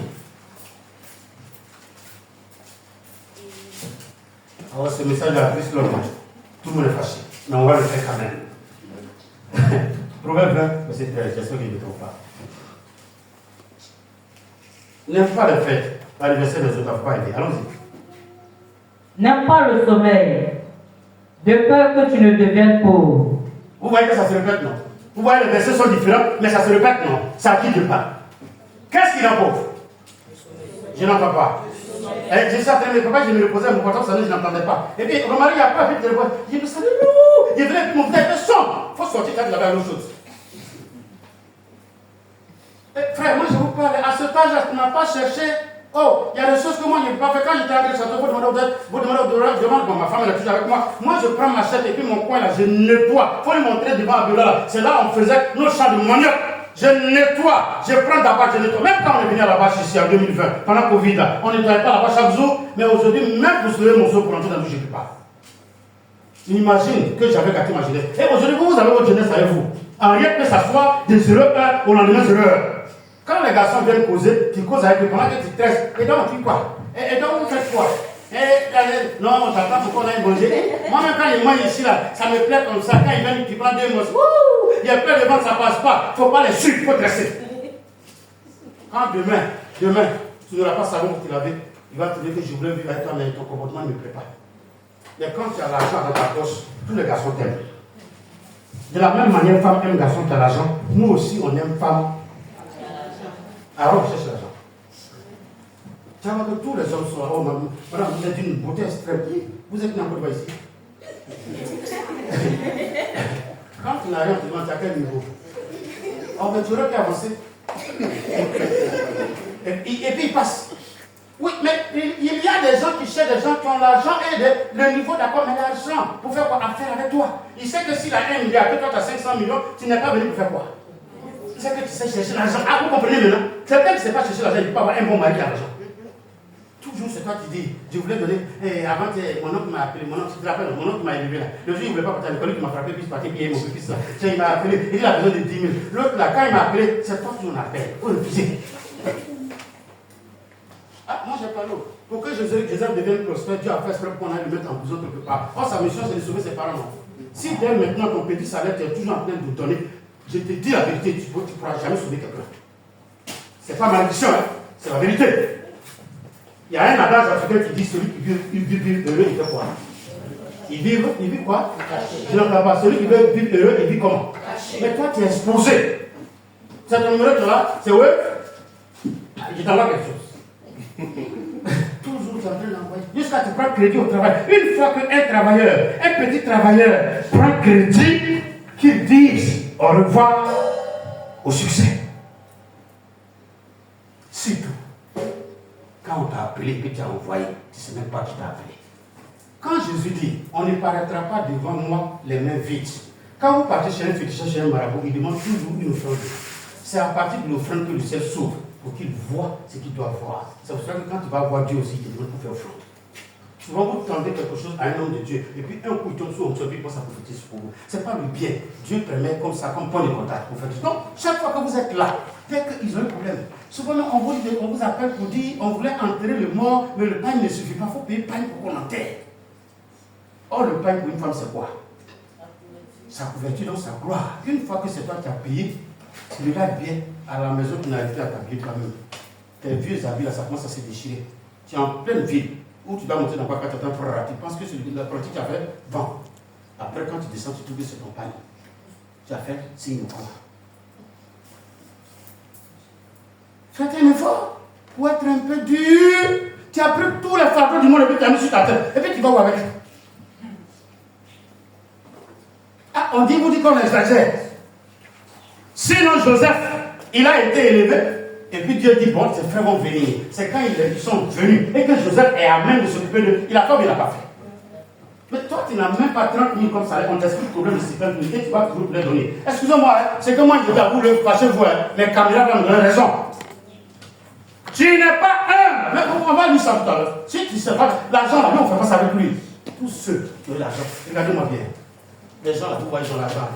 Alors, ce message a pris sur le match. Tout le monde est fâché. Mais on va le faire quand même. Proverbe 20, verset 13, j'espère qu'il ne me trompe pas. N'aime pas le fait, l'anniversaire des autres, il ne faut pas aider. Allons-y. N'aime pas le sommeil, de peur que tu ne deviennes pauvre. Vous voyez que ça se répète, non? Vous voyez, les versets sont différents, mais ça se répète, non? Ça quitte pas. Qu'est-ce qu'il en pauvre? Je n'entends pas. Je suis en train de papa, je me reposais à mon portable, ça je n'entendais pas. Et puis, Romaric, il n'y a pas fait de téléphone. Il me salut, il venait, mon frère était sombre. Il faut sortir quand il avait l'autre chose. Frère, moi je vous parle, à ce âge-là, tu n'as pas cherché. Oh, il y a des choses que moi je n'ai pas fait. Quand j'étais avec le château, vous demandez au demande, bon, ma femme elle est toujours avec moi. Moi je prends ma chatte et puis mon coin là, je nettoie. Il faut lui montrer devant la bureau là. C'est là où on faisait nos champs de manioc. Je nettoie, je prends d'abord, je nettoie. Même quand on est venu à la bâche ici en 2020, pendant Covid, là, on ne nettoyait pas la bâche chaque jour. Mais aujourd'hui, même pour soulever mon seau pour entrer dans le douche, je ne peux pas. Imagine que j'avais gâté ma jeunesse. Et aujourd'hui, vous avez votre jeunesse avec vous. En rien que ça soit de 0h au lendemain 0h. Quand les garçons viennent causer, tu causes avec eux pendant que tu stresses. Et donc, tu quoi? Et donc, vous faites quoi? Non, j'attends pour qu'on aille manger. Moi-même, quand il mange ici, là, ça me plaît comme ça. Quand il vient, tu prends 2 mots. Il y a plein de ventes, ça passe pas. Il ne faut pas les suivre, il faut dresser. Quand demain, tu n'auras pas savon pour te laver, il va te dire que je voulais vivre avec toi, mais ton comportement ne me plaît pas. Mais quand tu as l'argent dans ta poche, tous les garçons t'aiment. De la même manière, femme aime garçon qui a l'argent. Nous aussi, on aime femme. Alors, on cherche l'argent. Tu vois que tous les hommes sont là. Oh, madame, vous êtes d'une beauté extrême. Vous êtes n'importe quoi ici. Quand tu n'as rien, tu demandes à quel niveau? Oh, mais tu aurais pu avancer. Et puis il passe. Oui, mais il y a des gens qui cherchent des gens qui ont l'argent et le niveau d'accord, mais l'argent, pour faire quoi? Affaire avec toi. Il sait que s'il a 1 milliard, que toi tu as 500 millions, tu n'es pas venu pour faire quoi? Il sait que tu sais chercher l'argent. Ah, vous comprenez maintenant? Quelqu'un qui ne sait pas chercher l'argent, il ne peut pas avoir un bon mari à l'argent. Toujours c'est toi qui dis, je voulais donner, avant mon oncle m'a appelé, mon oncle, tu te rappelles, mon oncle m'a élevé là. Le jour où il ne voulait pas partir à l'école, il m'a frappé, puis il partait payer mon fils là. Il m'a appelé, il a besoin de 10 000. L'autre là, quand il m'a appelé, c'est toi qui m'en appelle. Il faut refuser. Ah, moi j'ai parlé. Pour que Joseph devienne prospère, Dieu a fait exprès qu'on aille le mettre en prison quelque part. Oh, sa mission c'est de sauver ses parents. Non. Si dès maintenant ton petit salaire, tu es toujours en train de donner, je te dis la vérité, tu ne pourras jamais sauver quelqu'un. C'est pas malédiction, hein? C'est la vérité. Il y a un adage africain qui dit celui qui vit heureux, il fait quoi? Il vit quoi? Je n'entends pas. Celui qui veut vivre heureux, il vit comment? Mais toi, tu es exposé. C'est ton numéro, tu là, c'est où? Je t'envoie quelque chose. Toujours tu es en train d'envoyer. Jusqu'à tu prends crédit au travail. Une fois qu'un travailleur, un petit travailleur, prend crédit, qu'il dise au revoir au succès. C'est tout. Quand on t'a appelé et que tu as envoyé, tu ne sais même pas qui t'a appelé. Quand Jésus dit, on ne paraîtra pas devant moi les mains vides. Quand vous partez chez un féticheur, chez un marabout, il demande toujours une offrande. C'est à partir de l'offrande que le ciel s'ouvre pour qu'il voit ce qu'il doit voir. C'est pour ça que quand tu vas voir Dieu aussi, il te demande pour faire offrande. Souvent, vous tendez quelque chose à un homme de Dieu, et puis un coup, il tombe sur un truc, il pense à prophétiser pour vous. Ce n'est pas le bien. Dieu permet comme ça, comme point de contact pour faire du temps. Chaque fois que vous êtes là, dès qu'ils ont un problème, souvent, on vous appelle pour dire, on voulait enterrer le mort, mais le pain ne suffit pas, il faut payer le pain pour qu'on enterre. Or, le pain pour une femme, c'est quoi? Sa couverture, donc sa gloire. Une fois que c'est toi qui as payé, tu regardes bien à la maison, tu n'arrives plus à t'habiller toi-même. Tes vieux habits, là, ça commence à se déchirer. Tu es en pleine ville, où tu dois monter dans quoi tu penses que c'est la politique que tu as fait, vends. Après, quand tu descends, tu trouves que c'est ton pain. Tu as fait signe de quoi? Faites un effort pour être un peu dur. Tu as pris tous les fardeaux du monde et puis tu as mis sur ta tête. Et puis tu vas où avec? Ah, on dit, vous dit qu'on exagère. Sinon, Joseph, il a été élevé. Et puis Dieu dit, bon, ses frères vont venir. C'est quand ils sont venus et que Joseph est à même de s'occuper d'eux. Il a fait ou il n'a pas fait? Mais toi, tu n'as même pas 30 000 comme ça. On t'explique le problème de 50 000 et tu vas toujours les donner. Excusez-moi, c'est que moi, je dis à vous, fâchez-vous, mais Camilla va me donner raison. Tu n'es pas un. Mais on va lui ça tout à l'heure. Si tu ne sais pas, l'argent là, on ne fait pas ça avec lui. Tous ceux qui ont l'argent, regardez-moi bien. Les gens là, vous voyez, ils ont l'argent.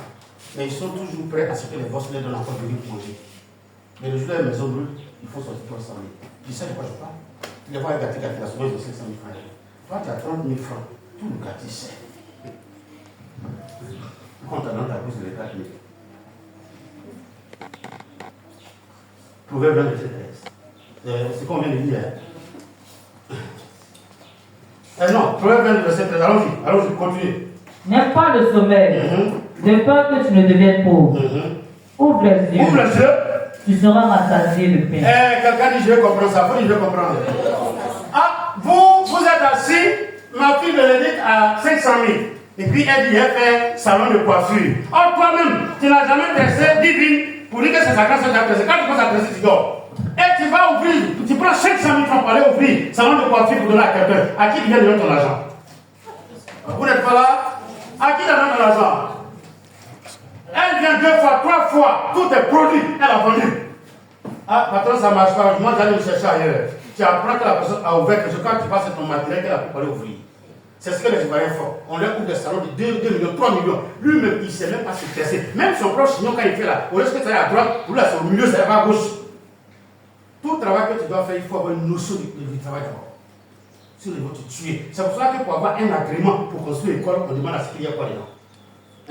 Mais ils sont toujours prêts à ce que les boss les donnent encore de pour manger. Mais le jour où la maison brûle, il faut sortir 300 000. Tu sais de quoi je parle? Tu les vois gâter la semaine de 500 000 francs. Toi, tu as 30 000 francs. Tout le quartier sait. Quand tu as dans ta bouche de 4 000. Proverbe 27 13. C'est qu'on vient de dire. Non, Proverbe 27 13. Allons-y, continuez. N'aime pas le sommeil, de peur que tu ne deviennes pauvre. Ouvre les yeux. Ouvre les yeux. Tu seras rassasié de pain. Quelqu'un dit, je vais comprendre ça. Faut dire, je vais comprendre. Ah, vous êtes assis, ma fille me l'a dit à 500 000. Et puis elle dit, elle fait salon de coiffure. Or, toi-même, tu n'as jamais testé divine pour dire que c'est sa grâce que tu as testé. Quand tu commences à tester, tu dors. Et tu vas ouvrir, tu prends 500 000 francs pour aller ouvrir salon de coiffure pour donner à quelqu'un. À qui tu viens de donner ton argent? Vous n'êtes pas là? À qui tu donnes ton argent? Elle vient 2 fois, 3 fois, tout est produit, elle a vendu. Ah, patron, ça ne marche pas, moi j'allais me chercher ailleurs. Tu apprends que la personne a ouvert quelque chose, quand tu passes ton matériel qu'elle a pu aller ouvrir. C'est ce que les Ivoiriens font. On leur ouvre des salons de 2 millions, 3 millions. Lui-même, il ne sait même pas se tester. Même son proche chignon, quand il fait là, au lieu que ça aille à droite, ou là c'est au milieu, ça va à gauche. Tout le travail que tu dois faire, il faut avoir une notion du travail d'abord. Sinon, ils vont te tuer. C'est pour ça que pour avoir un agrément pour construire l'école, on demande à ce qu'il y ait quoi dedans?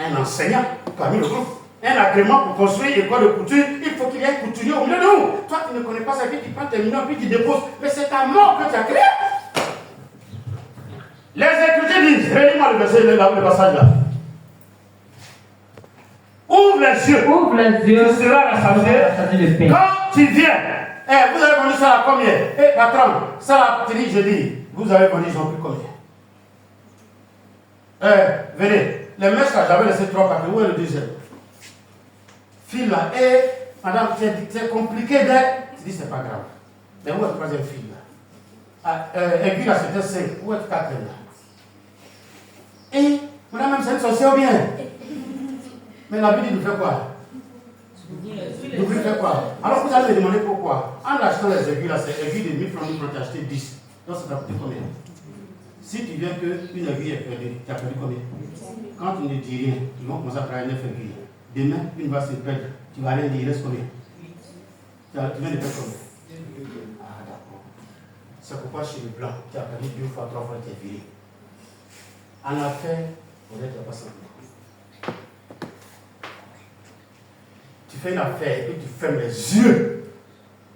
Un enseignant parmi le groupe, un agrément pour construire une école de couture, il faut qu'il y ait un couturier au milieu de nous. Toi, tu ne connais pas ça, puis tu prends tes millions, puis tu déposes. Mais c'est ta mort que tu as créé. Les Écritures disent, relis-moi le passage là. Ouvre les yeux. Ouvre les yeux. Tu seras rassasié de pain. Quand tu viens, vous avez vendu ça à combien? Patron, ça là, tu dis, je dis, vous avez vendu, ils ont pris combien? Venez. Les mèches là, j'avais laissé 3 papiers. Où est le deuxième? Fille là, madame, c'est compliqué d'être. Tu dis, c'est pas grave. Mais où est le troisième fille là? Aiguille là, c'était 5. Où est le quatrième là? Et, madame, même c'est une sorcière ou bien? Mais la Bible nous fait quoi? Nous fait quoi? Alors vous allez me demander pourquoi. En achetant les aiguilles là, c'est aiguille de 1000 francs, tu as acheté 10. Donc ça t'a coûté combien? Si tu viens qu'une aiguille est perdue, tu as perdu combien? Quand tu ne dis rien, ils vont commencer à travailler 9 aiguilles. Demain, une va se perdre. Tu vas rien dire, il reste combien? Tu viens de perdre combien? Ah, d'accord. C'est pourquoi chez les blancs, tu as perdu 2 fois, 3 fois, tu es viré. En affaires, on n'est pas simple. Tu fais une affaire et puis tu fermes les yeux.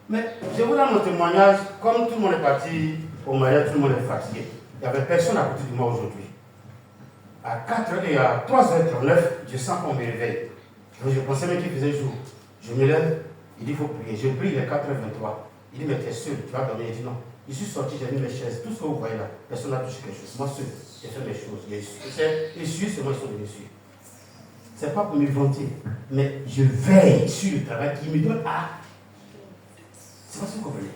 Mais je vous donne mon témoignage, comme tout le monde est parti au mariage, tout le monde est fatigué. Il n'y avait personne à côté de moi aujourd'hui. À 4h et à 3h39, je sens qu'on me réveille. Donc je pensais même qu'il faisait jour. Je me lève, il dit il faut prier. Je prie, il est 4h23. Il dit mais tu es seul, tu vas dormir. Il dit non. Je suis sorti, j'ai mis mes chaises. Tout ce que vous voyez là, personne n'a touché quelque chose. Moi seul, j'ai fait mes choses. C'est moi qui sont dessus. Ce n'est pas pour me vanter, mais je veille sur le travail qui me donne à. C'est pas ce que vous comprenez.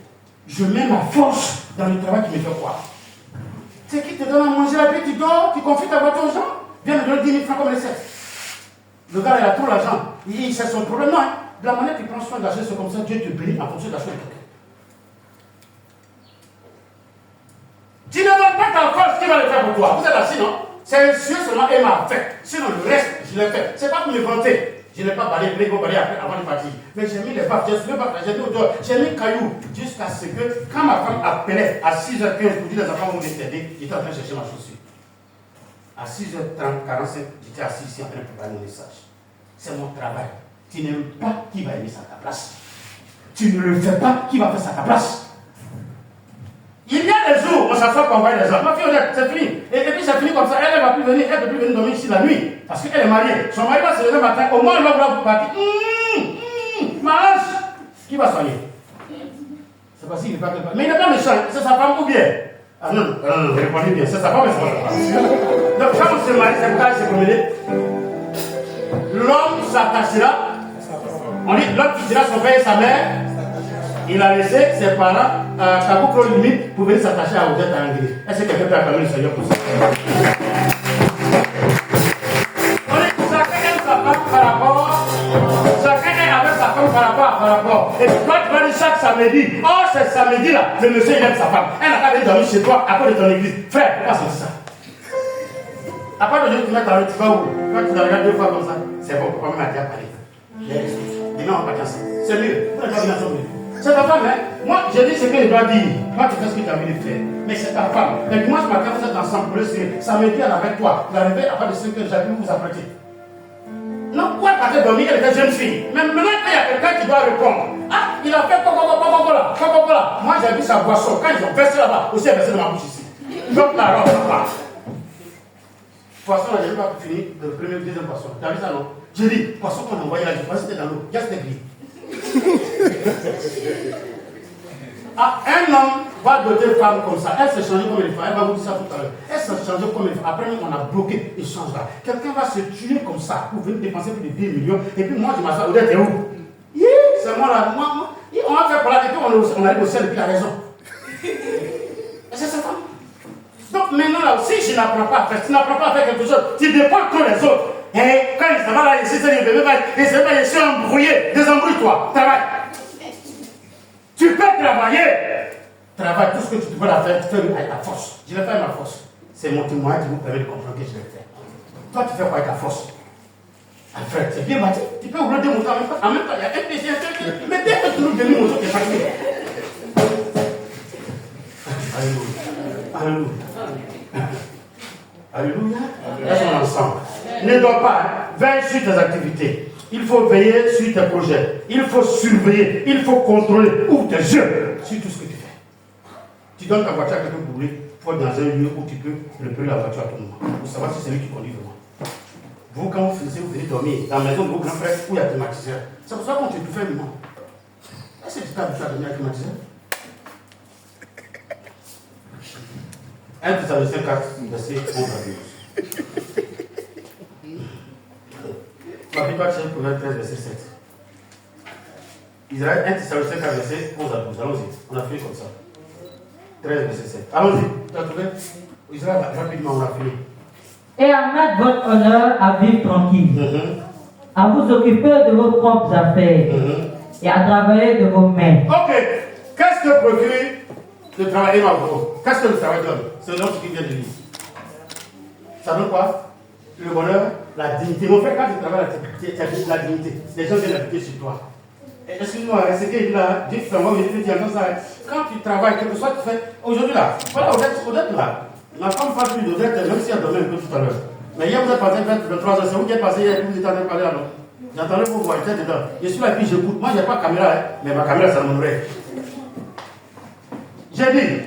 Je mets ma force dans le travail qui me fait croire. C'est qui te donne à manger, et puis tu dors, tu confies ta voiture aux gens, viens me donner 10 000 francs comme les 7. Le gars, il a trop l'argent. C'est son problème, non. De la manière qu'il prend soin de l'argent, c'est comme ça, Dieu te bénit en fonction de la chose de quelqu'un. qui va le faire pour toi? Vous êtes assis, non? C'est Dieu seulement et m'a fait. Sinon, le reste, je l'ai fait. C'est pas pour me vanter. Je n'ai pas balayé, avant de partir. Mais j'ai mis les baffes, j'ai mis autour, j'ai mis cailloux. Jusqu'à ce que, quand ma femme appelait à 6h15 pour dire les enfants vont m'aider, j'étais en train de chercher ma chaussure. À 6h45, j'étais assis ici en train de préparer mon message. C'est mon travail. Tu n'aimes pas qui va aimer ça à ta place. Tu ne le fais pas, qui va faire ça à ta place. Il y a des jours où on s'assoit pour envoyer les gens. Ma fille, c'est fini. Et puis c'est fini comme ça. Elle ne va plus venir, elle ne peut plus venir dormir ici la nuit. Parce qu'elle est mariée. Son mari va se lever le matin. Au moins, l'homme va vous partir. Ma hanche. Qui va soigner? C'est parce qu'il n'est pas quelque part. Mais il n'est pas méchant. C'est sa femme ou bien? Ah non, répondez bien. C'est sa femme et c'est sa femme. Donc quand on se marie, c'est pourquoi il s'est promené. L'homme s'attachera. On dit l'homme qui dira son père et sa mère. Il a laissé ses parents à Kabouko limite pour venir s'attacher à Odette à Angélé. Est-ce que quelqu'un peut acclamer le Seigneur pour ça? Chacun aime sa femme par rapport. Chacun est avec sa femme par rapport. Et toi, tu vas dire chaque samedi. Oh, c'est samedi là, le monsieur il aime sa femme. Elle n'a pas venir dormir chez toi à cause de ton église. Frère, pourquoi c'est ça? À part de Dieu, tu mets ta route, tu vas où? Quand tu la regardes 2 fois comme ça, c'est bon, pourquoi même à dire parler? Dis non, on va pas dire ça. C'est mieux. Vous n'avez pas bien ensemble. C'est ta femme, hein? Moi, j'ai dit ce que je dois dire. Toi, tu fais ce que tu as envie de faire. Mais c'est ta femme. Et puis moi, je m'attends, vous êtes ensemble pour le Seigneur. Ça me dit, elle avec toi. Vous arrivez à part de ce que j'ai pu vous apprêter. Non, pourquoi partir dormir? Elle était jeune fille. Mais maintenant, il y a quelqu'un qui doit répondre. Ah, il a fait là. Moi, j'ai vu sa boisson. Quand ils ont versé là-bas, aussi, elle a versé dans ma bouche ici. Donc, la robe, là-bas. Poisson, là, j'ai pas fini le premier, deuxième poisson. Tu as vu ça, non? J'ai dit, poisson qu'on a envoyé là, je crois que c'était dans l'eau. Just the green. Ah, un homme va doter une femme comme ça. Elle s'est changée comme une femme. Elle va vous dire ça tout à l'heure. Elle s'est changée comme une femme. Après, on a bloqué. Il changera. Quelqu'un va se tuer comme ça pour venir dépenser plus de 10 millions. Et puis moi, je m'assois. Odette est où? C'est moi là. On va faire pour là. Et puis on arrive au ciel et puis la raison. Et c'est sa femme. Donc maintenant là, si je n'apprends pas à faire, tu n'apprends pas à faire quelque chose, tu dépends que les autres. Et quand ils s'en vont là, ici, c'est le bébé, et c'est pas, je suis embrouillé. Désembrouille-toi. Travaille. Tu peux travailler. Travaille tout ce que tu peux faire, tu fais avec ta force. Je l'ai fait avec ma force. C'est mon témoin qui vous permet de comprendre que je l'ai fait. Toi, tu fais quoi avec ta force? Frère, c'est bien bâti. Tu peux ouvrir des moutons en même temps. Il y a un PC, mais dès que tu nous donnes mon tu es fatigué. Alléluia. Alléluia. Restons ensemble. Ne dors pas. Veille sur tes activités. Il faut veiller sur tes projets. Il faut surveiller. Il faut contrôler. Ouvre tes yeux sur tout ce que tu fais. Tu donnes ta voiture à quelqu'un pour rouler. Il faut être dans un lieu où tu peux repérer la voiture à tout moment. Pour savoir si c'est lui qui conduit vraiment. Vous, quand vous finissez, vous venez dormir dans la maison de vos grands frères où il y a des climatiseurs. C'est pour ça qu'on te fait un moment. Est-ce que tu t'es habitué à dormir avec climatiseur? 1 Thessaloniciens 4, verset 11 à 12. Ma Bible tient Proverbe 13, verset 7. Israël 1 Thessaloniciens 4, verset 11 à 12. Allons-y, on a fini comme ça. 13, verset 7. Allons-y, tu as trouvé? Israël, rapidement, on a fini. Et à mettre votre honneur à vivre tranquille, à vous occuper de vos propres affaires et à travailler de vos mains. Ok, qu'est-ce que procure le travail énorme? Qu'est-ce que le travail donne? C'est l'autre qui vient de lire. Ça donne quoi? Le bonheur, la dignité. Mon frère, quand tu travailles, tu as la dignité. Les gens viennent habiter sur toi. Excuse-moi, c'est qu'il dit là, Dieu fait moi, mais tu entends ça. Quand tu travailles, quelque chose tu fais. Aujourd'hui là, voilà, Odette là. Ma femme parle plus d'Odette, même si elle dormait un peu tout à l'heure. Mais hier, vous êtes passé 23 heures, c'est vous qui êtes passé hier, vous étiez en train de parler alors. J'entendais vos voix, j'étais dedans. Je suis là, puis j'écoute. Moi, je n'ai pas de caméra, hein, mais ma caméra, ça mon oreille. J'ai dit,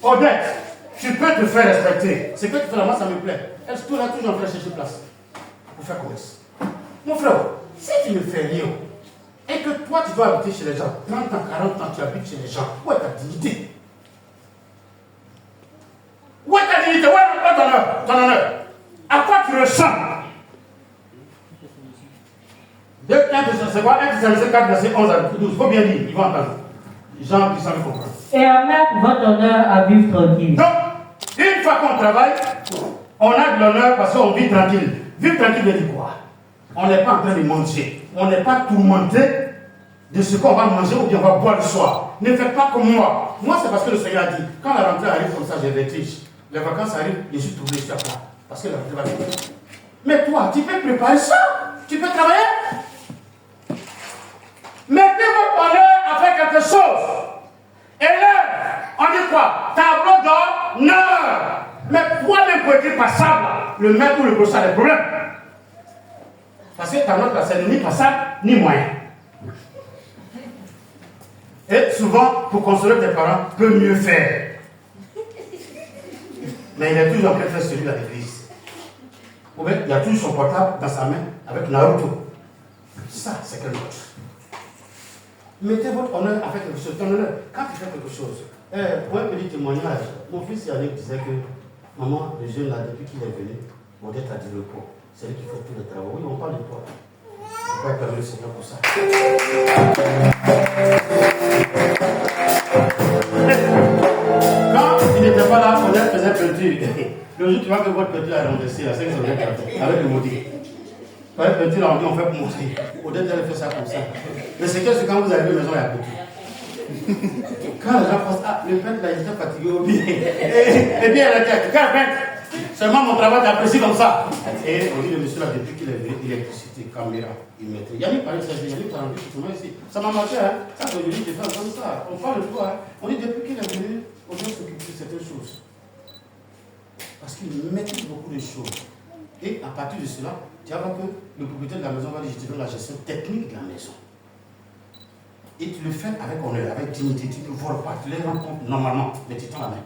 Odette, tu peux te faire respecter. Ce que tu fais là, moi, ça me plaît. Est-ce que tu as toujours en train de chercher place pour faire commerce? Mon frère, si tu me fais rien, et que toi, tu dois habiter chez les gens, 30 ans, 40 ans, tu habites chez les gens, où est ta dignité? Où est ta dignité? Où est ton honneur? À quoi tu ressembles? 2 c'est quoi? 1 Thessaloniciens 4, verset 11 à 12. Il faut bien dire, ils vont entendre. Les gens qui savent comprendre. Et à mettre votre honneur à vivre tranquille. Donc, une fois qu'on travaille, on a de l'honneur parce qu'on vit tranquille. Vivre tranquille veut dire quoi? On n'est pas en train de manger. On n'est pas tourmenté de ce qu'on va manger ou bien on va boire le soir. Ne faites pas comme moi. Moi, c'est parce que le Seigneur a dit, quand la rentrée arrive comme ça, j'ai vertige. les vacances arrivent, je suis trouvé sur là. Parce que la vie va venir. Mais toi, tu peux préparer ça. Tu peux travailler. Mettez votre honneur à faire quelque chose. Et là, on dit quoi? Tableau d'or, non. Mais toi-même, pour être passable, le maître ou le professeur a des problèmes. Parce que ta note, c'est ni passable, ni moyen. Et souvent, pour consoler tes parents, peut mieux faire. Mais il est toujours en train de faire celui de l'église. Ou bien, il a toujours son portable dans sa main avec Naruto. Ça, c'est quelque chose. Mettez votre honneur à faire quelque chose. Ton honneur, quand tu fais quelque chose, pour un petit témoignage, mon fils Yannick disait que maman, le jeune là, depuis qu'il est venu, Odette a dit le pot. C'est lui qui fait tous les travaux. Oui, on parle de toi. On va permettre le Seigneur pour ça. Quand il n'était pas là, Odette faisait peinture. Le jour, tu vois que votre peinture a renversé, la 5 avec le maudit. Quand la peinture, là, on fait pour montrer. Odette, elle fait ça comme ça. Mais c'est que quand vous arrivez à la maison, il y a peinture. Quand les gens pensent, ah, le peintre, là, il était fatigué au bien. Et bien, elle a dit, quand peintre, seulement mon travail, t'apprécie comme ça. Et on dit, le monsieur, là, depuis qu'il est venu, électricité, caméra, il mettait. Yannick parlait de ça, Yannick a rendu tout le monde ici. Ça m'a marché, hein. Ça, c'est aujourd'hui, j'ai fait comme ça. On parle de toi, hein. On dit, depuis qu'il est venu, on doit s'occuper de certaines choses. Parce qu'il maîtrise beaucoup de choses. Et à partir de cela, tu vas voir que le propriétaire de la maison va dire, je te donne la gestion technique de la maison. Et tu le fais avec honneur, avec dignité. Tu ne voles pas, tu les rends compte normalement, mais tu tends la main.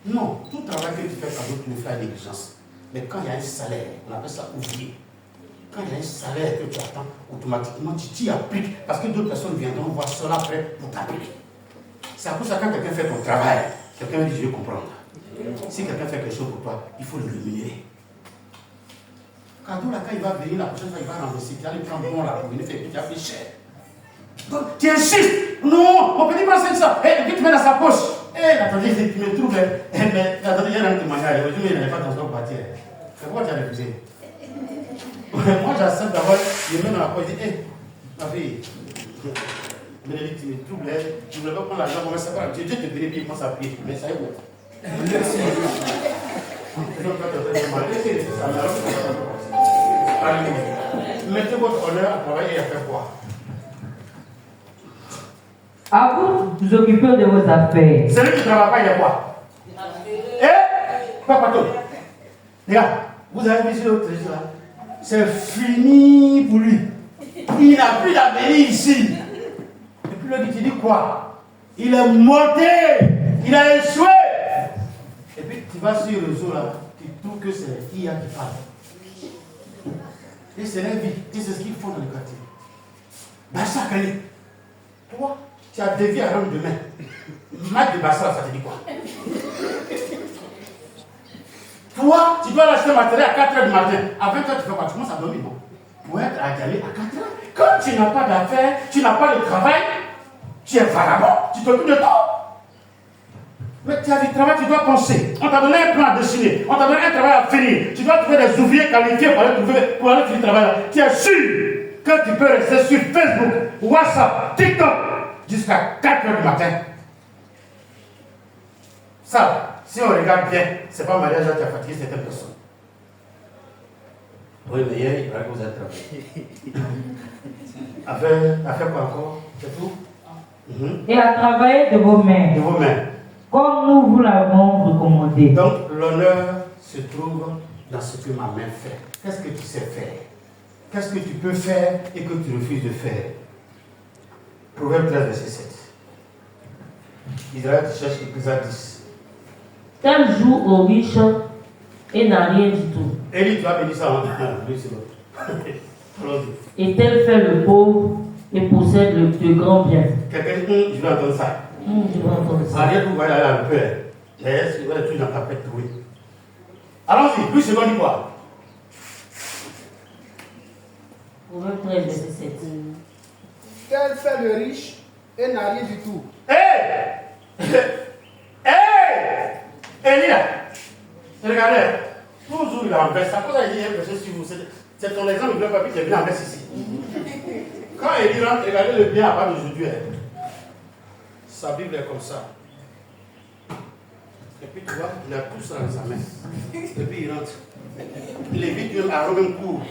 Non, tout travail que tu fais par d'autres, tu le fais avec négligence. Mais quand il y a un salaire, on appelle ça ouvrier. Quand il y a un salaire que tu attends, automatiquement tu t'y appliques parce que d'autres personnes viendront voir cela après pour t'appliquer. C'est à cause de ça quand quelqu'un fait ton travail, quelqu'un dit je vais comprendre. Si quelqu'un fait quelque chose pour toi, il faut le rémunérer. Cadeau là, quand il va venir la prochaine fois, il va rembourser, tu vas lui prendre bon là pour venir faire, tu as fait cher. Donc, tu insistes. Non, on peut dire pas ça. Et puis tu mets dans sa poche. Attendez, tu me trouves. Mais attendez, il y a un témoignage. Aujourd'hui, il n'avait pas dans son parti. C'est pourquoi tu as refusé. Moi, j'accepte d'avoir, je mets dans la poche, je dis, ma fille, Bénédicte, tu me troubles. Je ne voulais pas prendre l'argent, mais c'est pas grave. Dieu te bénit, il commence à prier. Mais ça y est, bon. Merci. Mettez votre honneur à travailler et à faire quoi? À vous de vous occuper de vos affaires. Celui qui ne travaille pas, il y a quoi? Papa, regarde, vous avez vu ce l'autre là? C'est fini pour lui. Il n'a plus d'avenir ici. Et puis l'autre, il dit quoi? Il est monté, il a échoué. Et puis tu vas sur le réseau là, tu trouves que c'est l'IA qui parle. Et c'est la vie, et c'est ce qu'ils font dans le quartier. Bassa Kali, toi, tu as dévié à l'homme demain. Maître de Bassa, ça te dit quoi? Toi, tu dois l'acheter matériel à 4h du matin. À 20h, tu fais quoi? Tu commences à dormir, non? Pour être à Djamé à 4h. Quand tu n'as pas d'affaires, tu n'as pas de travail, tu es vagabond, tu t'occupes de toi. Mais tu as du travail, tu dois penser. On t'a donné un plan à dessiner, on t'a donné un travail à finir. Tu dois trouver des ouvriers qualifiés pour aller finir le travail là. Tu es sûr que tu peux rester sur Facebook, WhatsApp, TikTok jusqu'à 4h du matin. Ça, si on regarde bien, c'est pas mariage qui a fatigué certaines personnes. Oui, mais hier, il paraît que vous êtes travaillé. À faire quoi encore? C'est tout? Et à travailler de vos mains. De vos mains. Comme nous vous l'avons recommandé. Donc, l'honneur se trouve dans ce que ma main fait. Qu'est-ce que tu sais faire? Qu'est-ce que tu peux faire et que tu refuses de faire? Proverbe 13, verset 7. Israël, tu cherches Épisode 10. Tel joue aux riches et n'a rien du tout. Élie, tu as béni ça en lui, c'est l'autre. Et tel fait le pauvre et possède de grands biens. Quelqu'un dit, je vais entendre ça. Je vais entendre ça. Arrière, vous voyez là, un peu. Mais c'est vrai, tu n'as pas fait trouver. Allons-y, plus second dit quoi? Proverbe 13, verset 7. Tel fait le riche et n'a rien du tout. Élie là, regardez, toujours il en baisse. À cause il y a un verset sur vous. C'est ton exemple, le papier qui est bien en baisse ici. Quand Élie rentre, regardez le bien à part d'aujourd'hui. Sa Bible est comme ça. puis tu vois, il a tout ça dans sa main. Et puis il rentre. Il évite même à Robin court.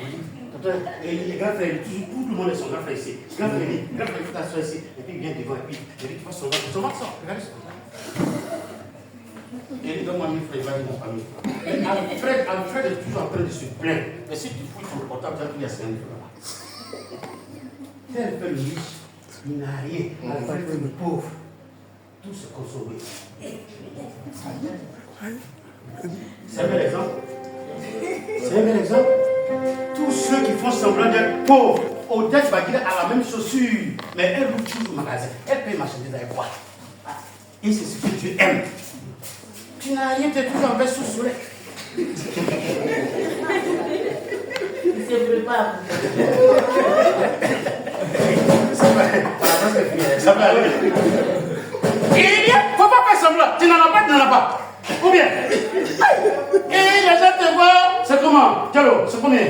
Et les grands frères, tout le monde est son grand frère ici. Grand frère, tout à fait ici. Et puis il vient devant, et puis il dit, tu vois son marteau, regardez son marteau. Il dit, donne-moi 1000 francs, il va dire, mon famille. Alfred est toujours en train de se plaindre. Mais si tu fouilles ton portable, tu as qu'il y a 5 francs. Tel fait le riche, il n'a rien. Alfred fait le pauvre. Tout se consomme. C'est un bel exemple. C'est un bel exemple. Tous ceux qui font semblant d'être pauvres, Odette Baguila a la même chaussure, mais elle roule toujours au magasin. Elle paye marchandises avec quoi? Et c'est ce que Dieu aime. Tu n'as rien, tu es toujours en veste sous soleil. Il se prépare. Ça va aller. Il ne faut pas faire semblant. Tu n'en as pas, tu n'en as pas. Ou bien. Et les gens te voient. C'est comment? Diallo, c'est combien?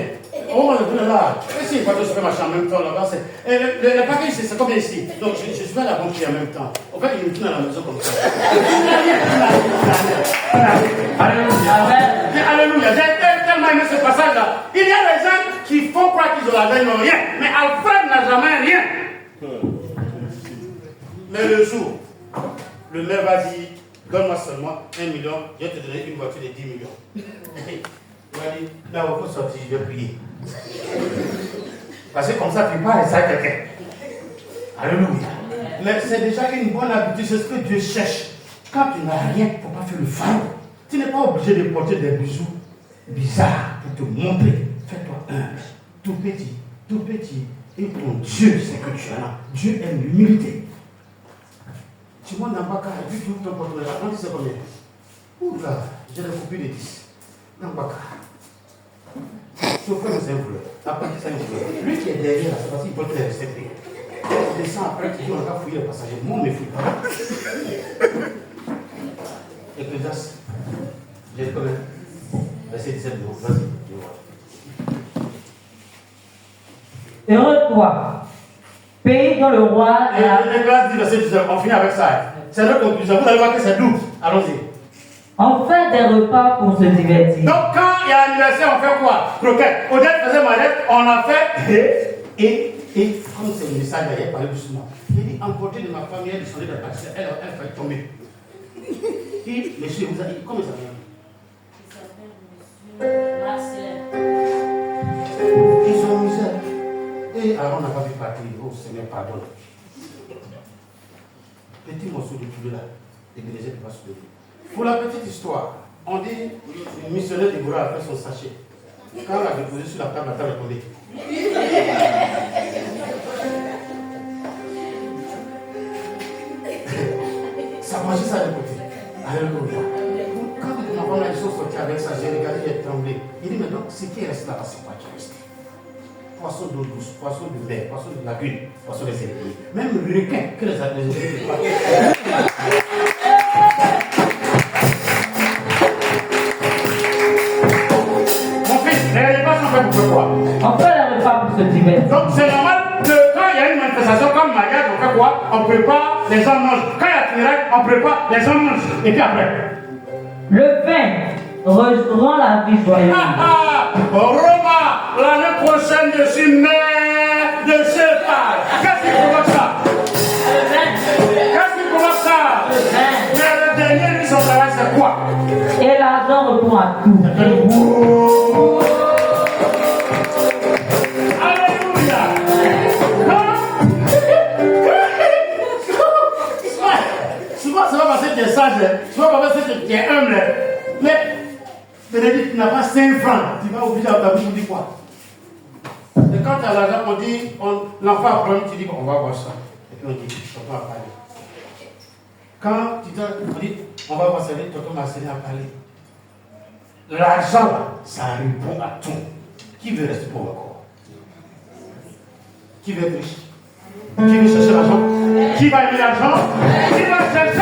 Oh, on est là. Ici, il faut que je fais ma chambre en même temps là-bas. Le paquet ici, c'est combien ici? Donc, je suis à la banque en même temps. En fait, il me tourne à la maison comme ça. Alléluia. Alléluia. J'ai tellement aimé ce passage-là. Il y a des gens qui font croire qu'ils ont la veille, n'ont rien. Mais Alfred n'a jamais rien. Mais le jour, le maire va dire, donne-moi seulement 1 million, je vais te donner une voiture de 10 millions. Il va dire, là, on peut sortir, je vais prier. Parce que comme ça, tu parles et ça à quelqu'un. Alléluia. Mais c'est déjà une bonne habitude, c'est ce que Dieu cherche. Quand tu n'as rien, il ne faut pas faire le fardeau. Tu n'es pas obligé de porter des bijoux bizarres pour te montrer. Fais-toi humble, tout petit. Et ton Dieu, c'est que tu en as. Dieu aime l'humilité. Tu montes dans Baka, et puis tu ouvres ton porte-monnaie. On dit c'est combien? Oula, j'ai des coupures de 10. Dans Baka. Tu offres mes 5 fleurs. Après 5 fleurs. Lui qui est derrière, c'est parce qu'il peut te les respecter. Tu descends après, tu dis on va fouiller les passagers. Moi, on ne me fouille pas. Ecclésiaste, j'ai dit combien? Verset 17, vas-y. Heureux toi, pays dont le roi Et les classes dit verset 19, on finit avec ça. C'est notre conclusion. Vous allez voir que c'est double. Allons-y. on fait des repas pour se divertir. Donc quand il y a anniversaire, on fait quoi? Croquette. Odette faisait manette, on a fait et comme c'est le message d'ailleurs, parlait doucement. Il dit, emporté de ma famille, elle descendait de la taxi, elle faillit tomber. Et monsieur, vous avez dit, comment ça s'appelle? Il s'appelle Marcel. Ils sont misère. Et alors on n'a pas pu partir. Oh Seigneur, pardonne. Petit morceau de poulet là, l'église ne peut pas se lever. Pour la petite histoire, on dit le missionnaire de Goura a fait son sachet. Quand on l'a déposé sur la table est tombée. Ça mangeait ça de côté. Alléluia. Quand ma femme a dit sorti avec ça, j'ai regardé, j'ai tremblé. Il dit, mais donc, ce qui reste là-bas, c'est quoi qui reste? Poisson d'eau douce, poisson de mer, poisson de lagune, poisson de serpillers. Même le requin que les autres ne pas. Mon fils, les repas sont faits pour quoi? On fait des repas pour se divertir. Donc c'est normal que quand il y a une manifestation comme mariage, on fait quoi? On prépare, les gens mangent. Quand il y a funérailles, on prépare, les gens mangent. Et puis après? Le vin rend la vie joyeuse. Roma, l'année prochaine, je suis maire de ce pas. Qu'est-ce qui provoque ça? Qu'est-ce qui provoque ça? Mais le dernier, lui, son travail, c'est quoi? Et l'argent répond à tout. Alléluia. Souvent, c'est pas parce que tu es sage, souvent parce que tu es humble. Mais Bénédicte, tu n'as pas 5 francs, tu vas oublier ta bouche, on dit quoi? Et quand tu as l'argent, on dit, l'enfant a problème, tu dis, on va voir ça. Et puis on dit, tonton a parlé. Quand on dit, on va voir ça, tonton Marcelin a parlé. L'argent, ça répond à tout. Qui veut rester pauvre encore? Qui veut être riche? Qui veut chercher l'argent? Qui va aimer l'argent? Qui va chercher